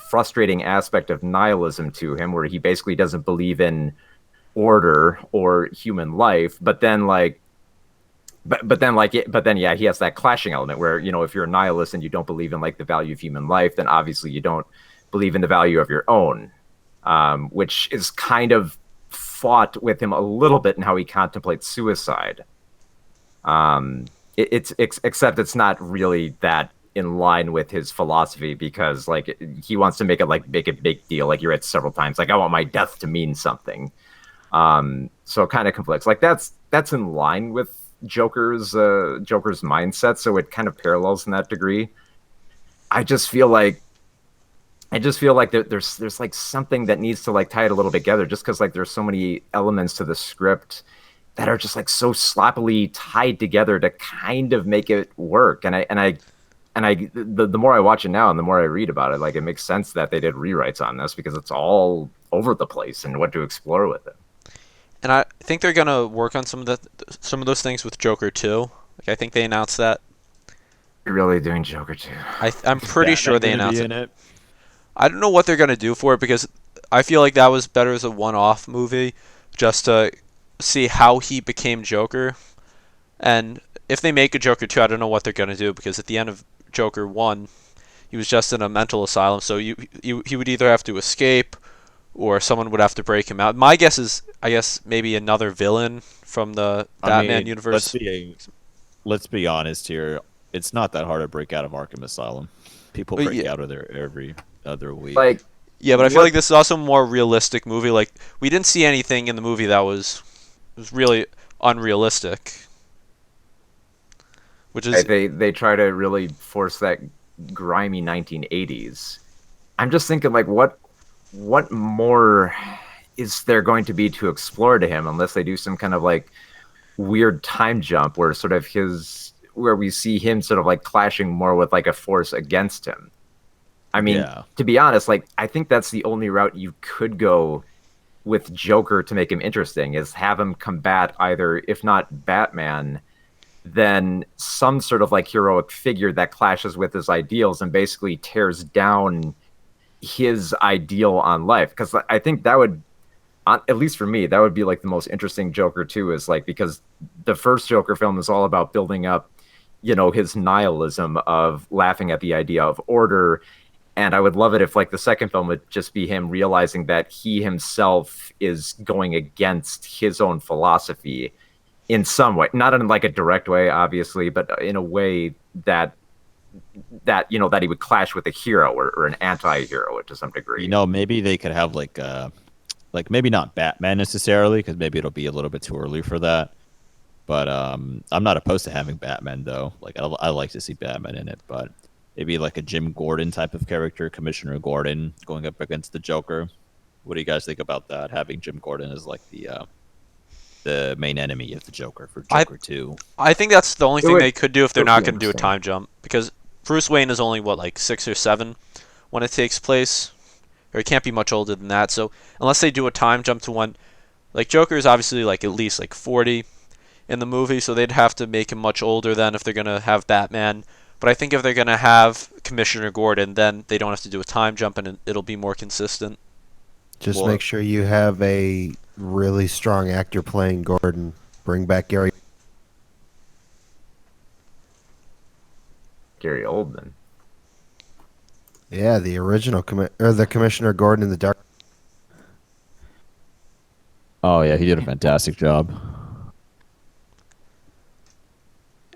frustrating aspect of nihilism to him, where he basically doesn't believe in order or human life. But then yeah, he has that clashing element where, if you're a nihilist and you don't believe in like the value of human life, then obviously you don't believe in the value of your own, which is kind of fought with him a little bit in how he contemplates suicide. Except it's not really that in line with his philosophy, because like he wants to make a big deal, like you read several times, like I want my death to mean something. So it kind of conflicts. Like that's in line with Joker's mindset, so it kind of parallels in that degree. I just feel like there's like something that needs to like tie it a little bit together, just because like there's so many elements to the script that are just like so sloppily tied together to kind of make it work. The more I watch it now and the more I read about it, like it makes sense that they did rewrites on this, because it's all over the place and what to explore with it. And I think they're gonna work on some of those things with Joker too. Like I think they announced that. You're really doing Joker too. I'm Is pretty sure Batman they gonna be announced it. in it? I don't know what they're gonna do for it, because I feel like that was better as a one-off movie, just to see how he became Joker. And if they make a Joker 2, I don't know what they're gonna do, because at the end of Joker 1, he was just in a mental asylum, so he would either have to escape or someone would have to break him out. My guess is, I guess, maybe another villain from the I Batman mean, universe. let's be honest here. It's not that hard to break out of Arkham Asylum. People But break yeah, out of there every other week. Like yeah, but I feel what like this is also a more realistic movie. Like we didn't see anything in the movie that was really unrealistic, which is they try to really force that grimy 1980s. I'm just thinking like what more is there going to be to explore to him, unless they do some kind of like weird time jump where where we see him sort of like clashing more with like a force against him. I mean, Yeah. to be honest, like I think that's the only route you could go with Joker to make him interesting, is have him combat either, if not Batman, then some sort of like heroic figure that clashes with his ideals and basically tears down his ideal on life. Because I think that would, at least for me, that would be like the most interesting Joker too, is like, because the first Joker film is all about building up, his nihilism of laughing at the idea of order. And I would love it if like the second film would just be him realizing that he himself is going against his own philosophy in some way, not in like a direct way, obviously, but in a way that he would clash with a hero, or an anti-hero to some degree. Maybe they could have like maybe not Batman necessarily, because maybe it'll be a little bit too early for that. But I'm not opposed to having Batman though. Like I like to see Batman in it, but maybe like a Jim Gordon type of character, Commissioner Gordon, going up against the Joker. What do you guys think about that? Having Jim Gordon as like the main enemy of the Joker for I Joker 2. I think that's the only It thing would they could do if it they're would not be going to do a interesting. time jump, because Bruce Wayne is only what, like 6 or 7 when it takes place, or he can't be much older than that. So unless they do a time jump to when, like Joker is obviously like at least like 40 in the movie, so they'd have to make him much older then if they're going to have Batman. But I think if they're going to have Commissioner Gordon, then they don't have to do a time jump, and it'll be more consistent. Just Well, make sure you have a really strong actor playing Gordon. Bring back Gary. Gary Oldman. Yeah, the original or the Commissioner Gordon in the Dark. oh yeah, he did a fantastic job.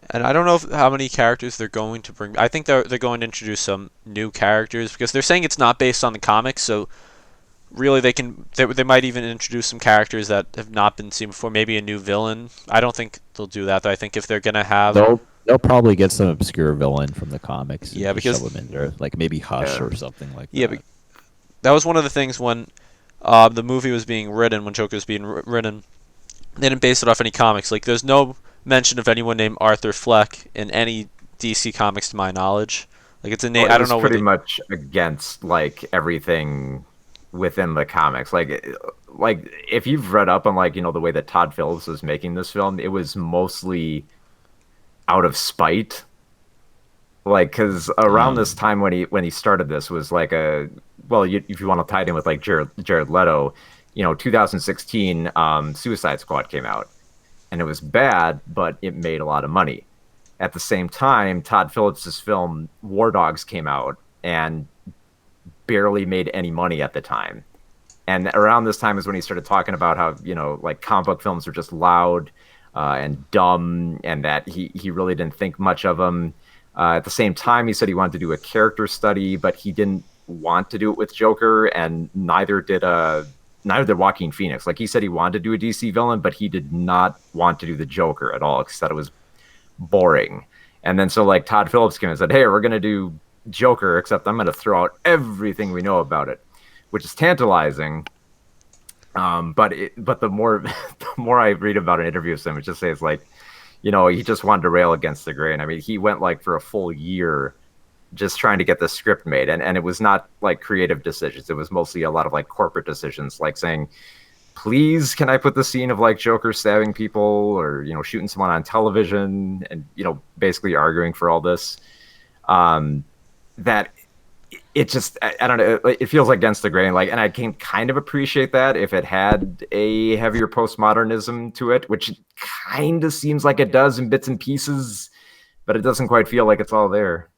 And I don't know how many characters they're going to bring. I think they're going to introduce some new characters, because they're saying it's not based on the comics. So really, they might even introduce some characters that have not been seen before. Maybe a new villain. I don't think they'll do that, though. I think if they're gonna have, They'll probably get some obscure villain from the comics and yeah, just shove because him in there, like maybe Hush Yeah. or something like yeah, that. that was one of the things when the movie was being written, when Joker was being written. They didn't base it off any comics. Like, there's no mention of anyone named Arthur Fleck in any DC comics, to my knowledge. Like, it's a name. Well, I it don't was know where pretty they. much against like everything within the comics. Like if you've read up on like the way that Todd Phillips was making this film, it was mostly out of spite. Like, because around this Um, time when he started this was like if you want to tie it in with like Jared Leto, 2016, Suicide Squad came out, and it was bad, but it made a lot of money. At the same time, Todd Phillips's film War Dogs came out and barely made any money at the time. And around this time is when he started talking about how like comic book films were just loud and dumb, and that he really didn't think much of them. At the same time, he said he wanted to do a character study, but he didn't want to do it with Joker, and neither did Joaquin Phoenix. Like, he said he wanted to do a DC villain, but he did not want to do the Joker at all. He said it was boring. And then so like Todd Phillips came and said, "Hey, we're gonna do Joker, except I'm gonna throw out everything we know about it," which is tantalizing. But the more the more I read about an interview with him, it just says like, he just wanted to rail against the grain. I mean, he went like for a full year just trying to get the script made, and it was not like creative decisions. It was mostly a lot of like corporate decisions, like saying, "Please, can I put the scene of like Joker stabbing people or shooting someone on television?" And basically arguing for all this. That it just I don't know, it feels like against the grain, like, and I can kind of appreciate that if it had a heavier postmodernism to it, which kind of seems like it does in bits and pieces, but it doesn't quite feel like it's all there.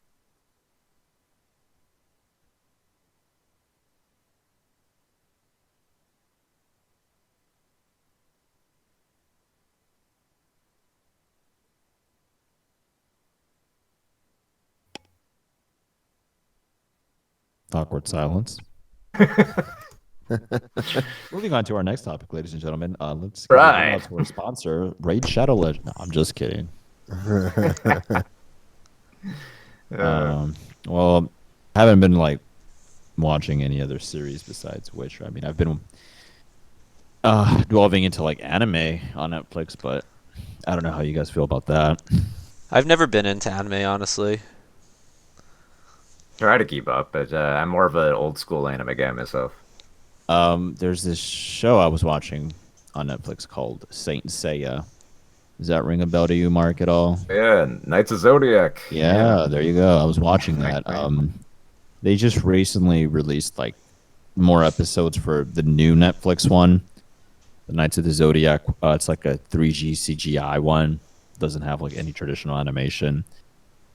awkward silence. Moving on to our next topic, ladies and gentlemen. Let's give a shout Right. out to our sponsor, Raid Shadow Legend. No, I'm just kidding. Well, I haven't been like watching any other series besides Witcher. I mean, I've been delving into like anime on Netflix, but I don't know how you guys feel about that. I've never been into anime, honestly. Try to keep up, but I'm more of an old school anime guy myself. There's this show I was watching on Netflix called Saint Seiya. Does that ring a bell to you, Mark, at all? Yeah, Knights of Zodiac. Yeah, there you go. I was watching that. Right. They just recently released like more episodes for the new Netflix one, the Knights of the Zodiac. It's like a 3G CGI one. Doesn't have like any traditional animation,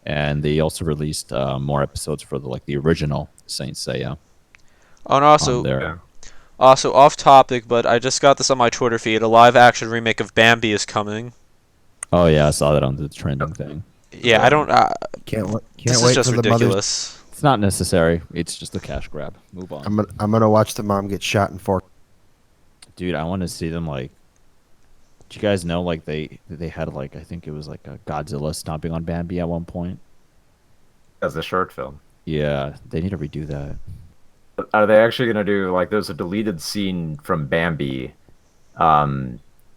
and they also released more episodes for the original Saint Seiya Oh, and on also, there. Yeah. also off topic, but I just got this on my Twitter feed. A live action remake of Bambi is coming. Oh yeah, I saw that on the trending thing. Yeah, I don't. Can't This is wait just for the mother's. ridiculous. It's not necessary. It's just a cash grab. Move on. I'm gonna watch the mom get shot in 4. Dude, I want to see them like. Do you guys know like they had like I think it was like a Godzilla stomping on Bambi at one point? As a short film. Yeah, they need to redo that. Are they actually going to do like there's a deleted scene from Bambi?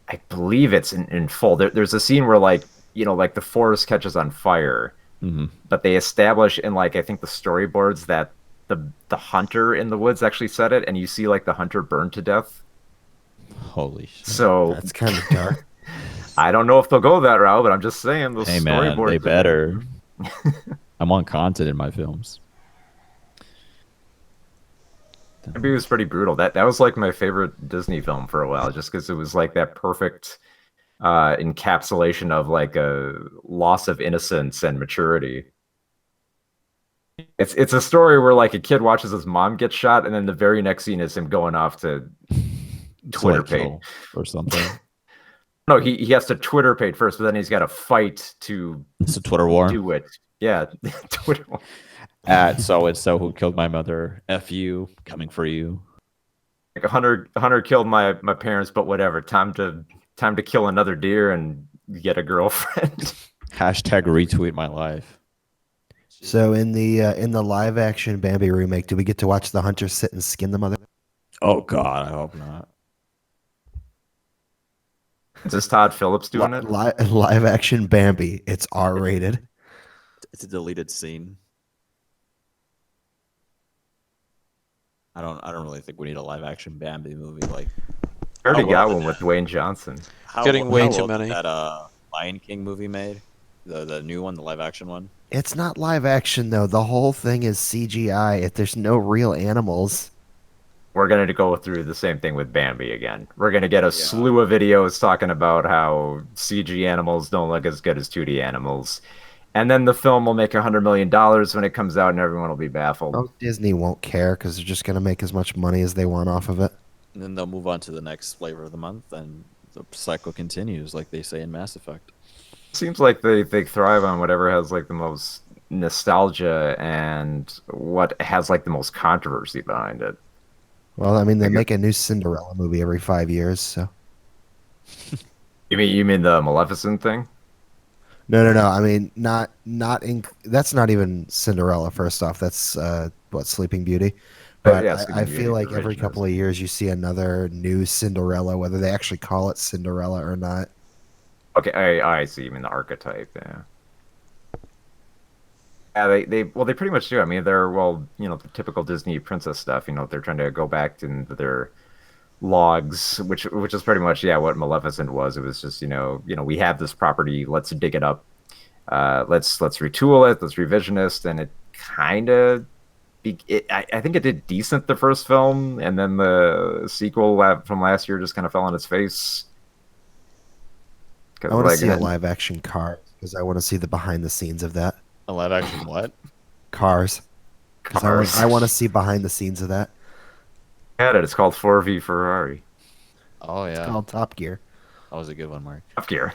I believe it's in full. There's a scene where like like the forest catches on fire, Hmm. but they establish in like I think the storyboards that the hunter in the woods actually said it, and you see like the hunter burned to death. Holy shit! So That's kind of dark. I don't know if they'll go that route, but I'm just saying those Hey man, storyboards. they better. I want content in my films. Bambi was pretty brutal. That was like my favorite Disney film for a while, just because it was like that perfect encapsulation of like a loss of innocence and maturity. It's a story where like a kid watches his mom get shot, and then the very next scene is him going off to Twitter Like page. kill or something. No, he has to Twitter page first, but then he's got to fight to It's a Twitter war. do it. Yeah, Twitter. At so and so who killed my mother. F you, coming for you. Like a hunter killed my parents, but whatever. Time to kill another deer and get a girlfriend. Hashtag retweet my life. So in the live action Bambi remake, do we get to watch the hunter sit and skin the mother? Oh God, I hope not. Is this Todd Phillips doing it? Live action Bambi. It's R rated. It's a deleted scene. I don't really think we need a live action Bambi movie. Like I already How got well one did with that- Dwayne Johnson. how Getting way how too well did many. That Lion King movie made the new one, the live action one. It's not live action though. The whole thing is CGI. If there's no real animals. We're going to go through the same thing with Bambi again. We're going to get a Yeah. slew of videos talking about how CG animals don't look as good as 2D animals. And then the film will make $100 million when it comes out, and everyone will be baffled. Oh, Disney won't care because they're just gonna make as much money as they want off of it. And then they'll move on to the next flavor of the month, and the cycle continues, like they say in Mass Effect. Seems like they thrive on whatever has like the most nostalgia and what has like the most controversy behind it. Well, I mean, they Like, make a new Cinderella movie every 5 years, so. you mean the Maleficent thing? No, no, no. I mean, not in. That's not even Cinderella. First off, that's what Sleeping Beauty. But Yeah, I Sleeping feel Beauty, like every revisionist. couple of years you see another new Cinderella, whether they actually call it Cinderella or not. Okay, I see. You mean the archetype? Yeah. Yeah, they pretty much do. I mean, they're the typical Disney princess stuff. They're trying to go back into their logs, which is pretty much what Maleficent was. It was just we have this property, let's dig it up, let's retool it, let's revisionist, and it kind of I think it did decent the first film, and then the sequel from last year just kind of fell on its face. I Because want to see a live action Cars because I want to see the behind the scenes of that. A live action what? Cars because Cars. I want to see behind the scenes of that. Had it. It's called 4V Ferrari. Oh It's yeah, called Top Gear. that was a good one, Mark. Top Gear.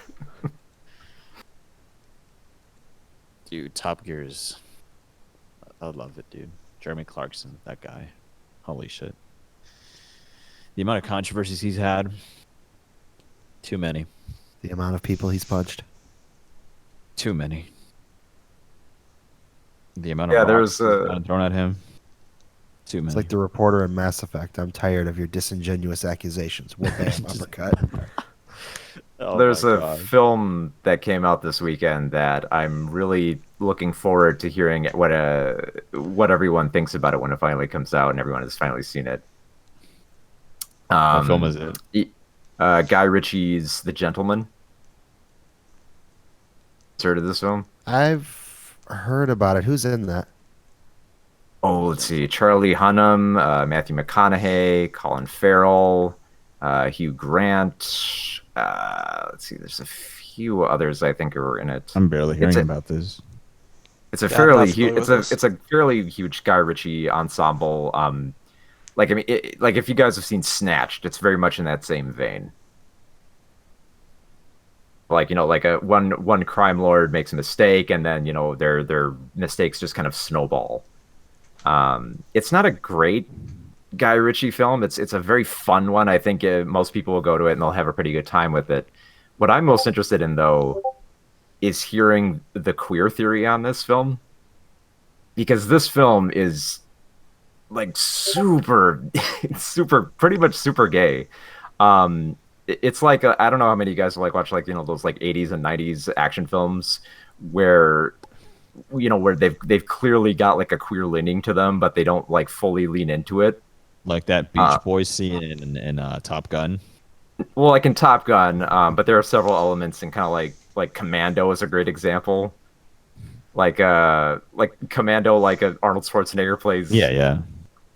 Dude, Top Gear is. I love it, dude. Jeremy Clarkson, that guy. Holy shit. The amount of controversies he's had. Too many. The amount of people he's punched. Too many. The amount of Yeah, rocks there's he's gotten thrown at him. Too many. It's like the reporter in Mass Effect. I'm tired of your disingenuous accusations. Whoop, bam, uppercut. Oh There's my a God. film that came out this weekend that I'm really looking forward to hearing what everyone thinks about it when it finally comes out and everyone has finally seen it. What film is it? Guy Ritchie's The Gentleman. Heard of this film? I've heard about it. Who's in that? Oh, let's see. Charlie Hunnam, Matthew McConaughey, Colin Farrell, Hugh Grant. Let's see. There's a few others I think are in it. I'm barely hearing It's a- about this. It's a Yeah, I'm fairly not huge. familiar with this. It's a fairly huge Guy Ritchie ensemble. Like I mean, like if you guys have seen Snatched, it's very much in that same vein. Like like a one crime lord makes a mistake, and then their mistakes just kind of snowball. It's not a great Guy Ritchie film. It's a very fun one. I think most people will go to it and they'll have a pretty good time with it. What I'm most interested in though is hearing the queer theory on this film, because this film is like super super pretty much super gay. It's like I don't know how many of you guys like watch like those like 80s and 90s action films where where they've clearly got like a queer leaning to them, but they don't like fully lean into it. Like that Beach Boys scene in Top Gun. Well, like in Top Gun, but there are several elements in kind of like Commando is a great example. Like Commando, like Arnold Schwarzenegger plays. Yeah.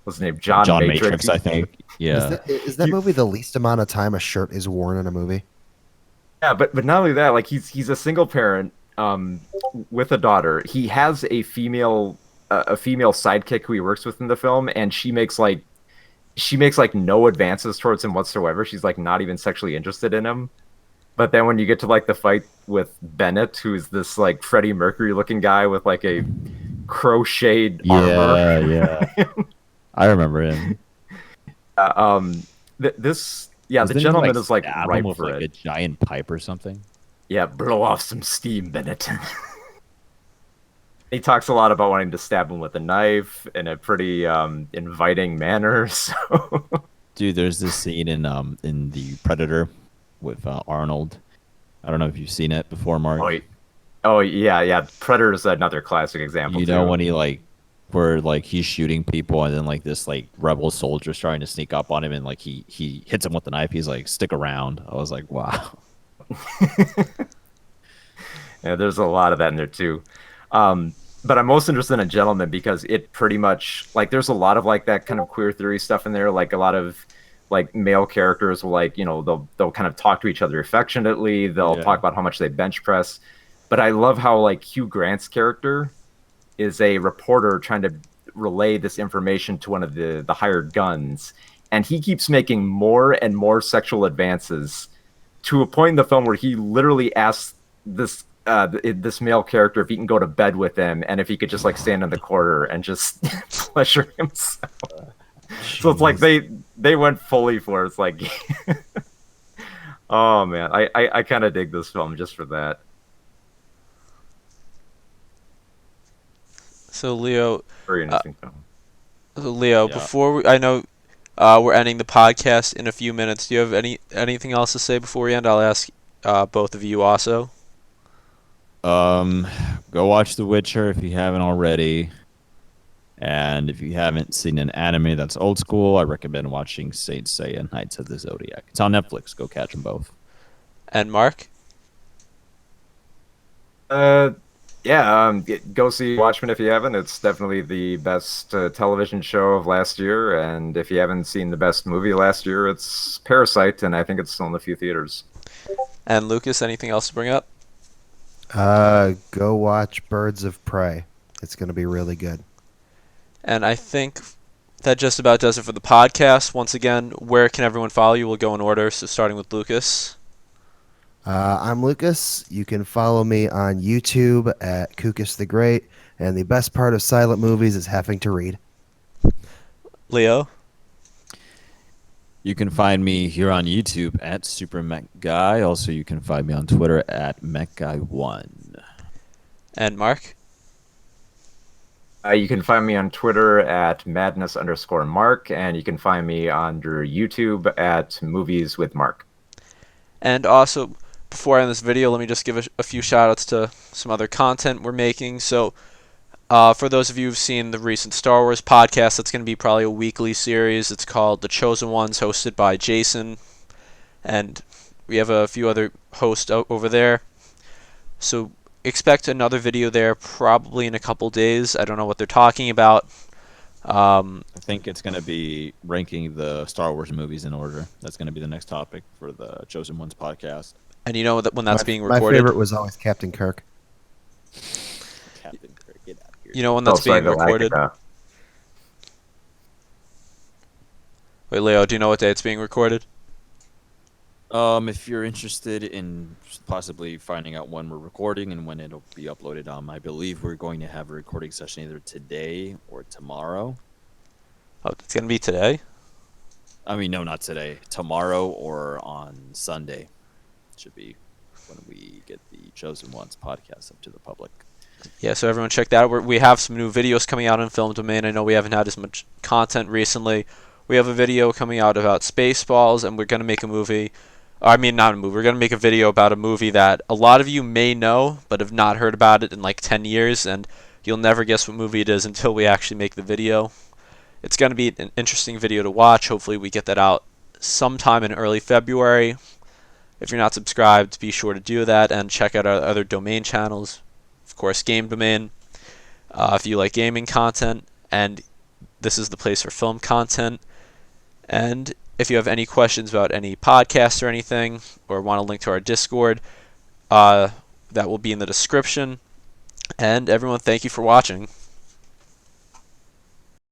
What's his name? John Matrix, I think. Yeah. Is that movie the least amount of time a shirt is worn in a movie? Yeah, but not only that, like he's a single parent with a daughter. He has a female sidekick who he works with in the film, and she makes like no advances towards him whatsoever. She's like not even sexually interested in him. But then when you get to like the fight with Bennett, who's this like Freddie Mercury looking guy with like a crocheted armor. Yeah. I remember him. The Gentleman is like stab him ripe with for like it. a giant pipe or something. Yeah, blow off some steam, Bennett. He talks a lot about wanting to stab him with a knife in a pretty inviting manner. So, Dude, there's this scene in the Predator with Arnold. I don't know if you've seen it before, Mark. yeah. Predator is another classic example. You know too. when where like he's shooting people and then like this like rebel soldier's trying to sneak up on him and like he hits him with the knife. He's like, stick around. I was like, wow. Yeah, there's a lot of that in there too. But I'm most interested in Gentleman because it pretty much like there's a lot of like that kind of queer theory stuff in there. Like a lot of like male characters will like they'll kind of talk to each other affectionately. They'll talk Yeah. about how much they bench press. But I love how like Hugh Grant's character is a reporter trying to relay this information to one of the hired guns, and he keeps making more and more sexual advances to a point in the film where he literally asks this male character if he can go to bed with him and if he could just like stand in the corner and just pleasure himself. So it's like Jeez. they went fully for it. It's like oh man, I kind of dig this film just for that. So Leo, Very uh, interesting film. Yeah. before I know we're ending the podcast in a few minutes. Do you have anything else to say before we end? I'll ask both of you also. Um, Go watch The Witcher if you haven't already. And if you haven't seen an anime that's old school, I recommend watching Saint Seiya Knights of the Zodiac. It's on Netflix. Go catch them both. And Mark? Uh, yeah, go see Watchmen if you haven't. It's definitely the best television show of last year, and if you haven't seen the best movie last year, it's Parasite, and I think it's still in a few theaters. And Lucas, anything else to bring up? Go watch Birds of Prey. It's going to be really good. And I think that just about does it for the podcast. Once again, where can everyone follow you? We'll go in order, so starting with Lucas. I'm Lucas. You can follow me on YouTube at Kookus the Great. And the best part of silent movies is having to read. Leo. You can find me here on YouTube at Super Mech Guy. Also, you can find me on Twitter at MechGuy1. And Mark. You can find me on Twitter at madness_Mark, and you can find me under YouTube at Movies with Mark. And also, before I end this video, let me just give a few shout outs to some other content we're making. So, for those of you who've seen the recent Star Wars podcast, that's going to be probably a weekly series. It's called The Chosen Ones, hosted by Jason. And we have a few other hosts over there. So expect another video there probably in a couple days. I don't know what they're talking about. I think it's going to be ranking the Star Wars movies in order. That's going to be the next topic for the Chosen Ones podcast. And you know that when that's being My recorded. favorite was always Captain Kirk. Captain Kirk, get out of here. You know when that's being recorded. Wait, Leo, do you know what day it's being recorded? If you're interested in possibly finding out when we're recording and when it'll be uploaded, I believe we're going to have a recording session either today or tomorrow. Oh, it's going to be today? I mean, no, not today. Tomorrow or on Sunday should be when we get the Chosen Ones podcast up to the public. Yeah, so everyone check that out. We have some new videos coming out on Film Domain. I know we haven't had as much content recently. We have a video coming out about Spaceballs, and we're going to make a movie. I mean, not a movie. We're going to make a video about a movie that a lot of you may know, but have not heard about it in like 10 years, and you'll never guess what movie it is until we actually make the video. It's going to be an interesting video to watch. Hopefully we get that out sometime in early February. If you're not subscribed, be sure to do that, and check out our other domain channels. Of course, Game Domain, if you like gaming content, and this is the place for film content. And if you have any questions about any podcasts or anything, or want to link to our Discord, that will be in the description. And everyone, thank you for watching.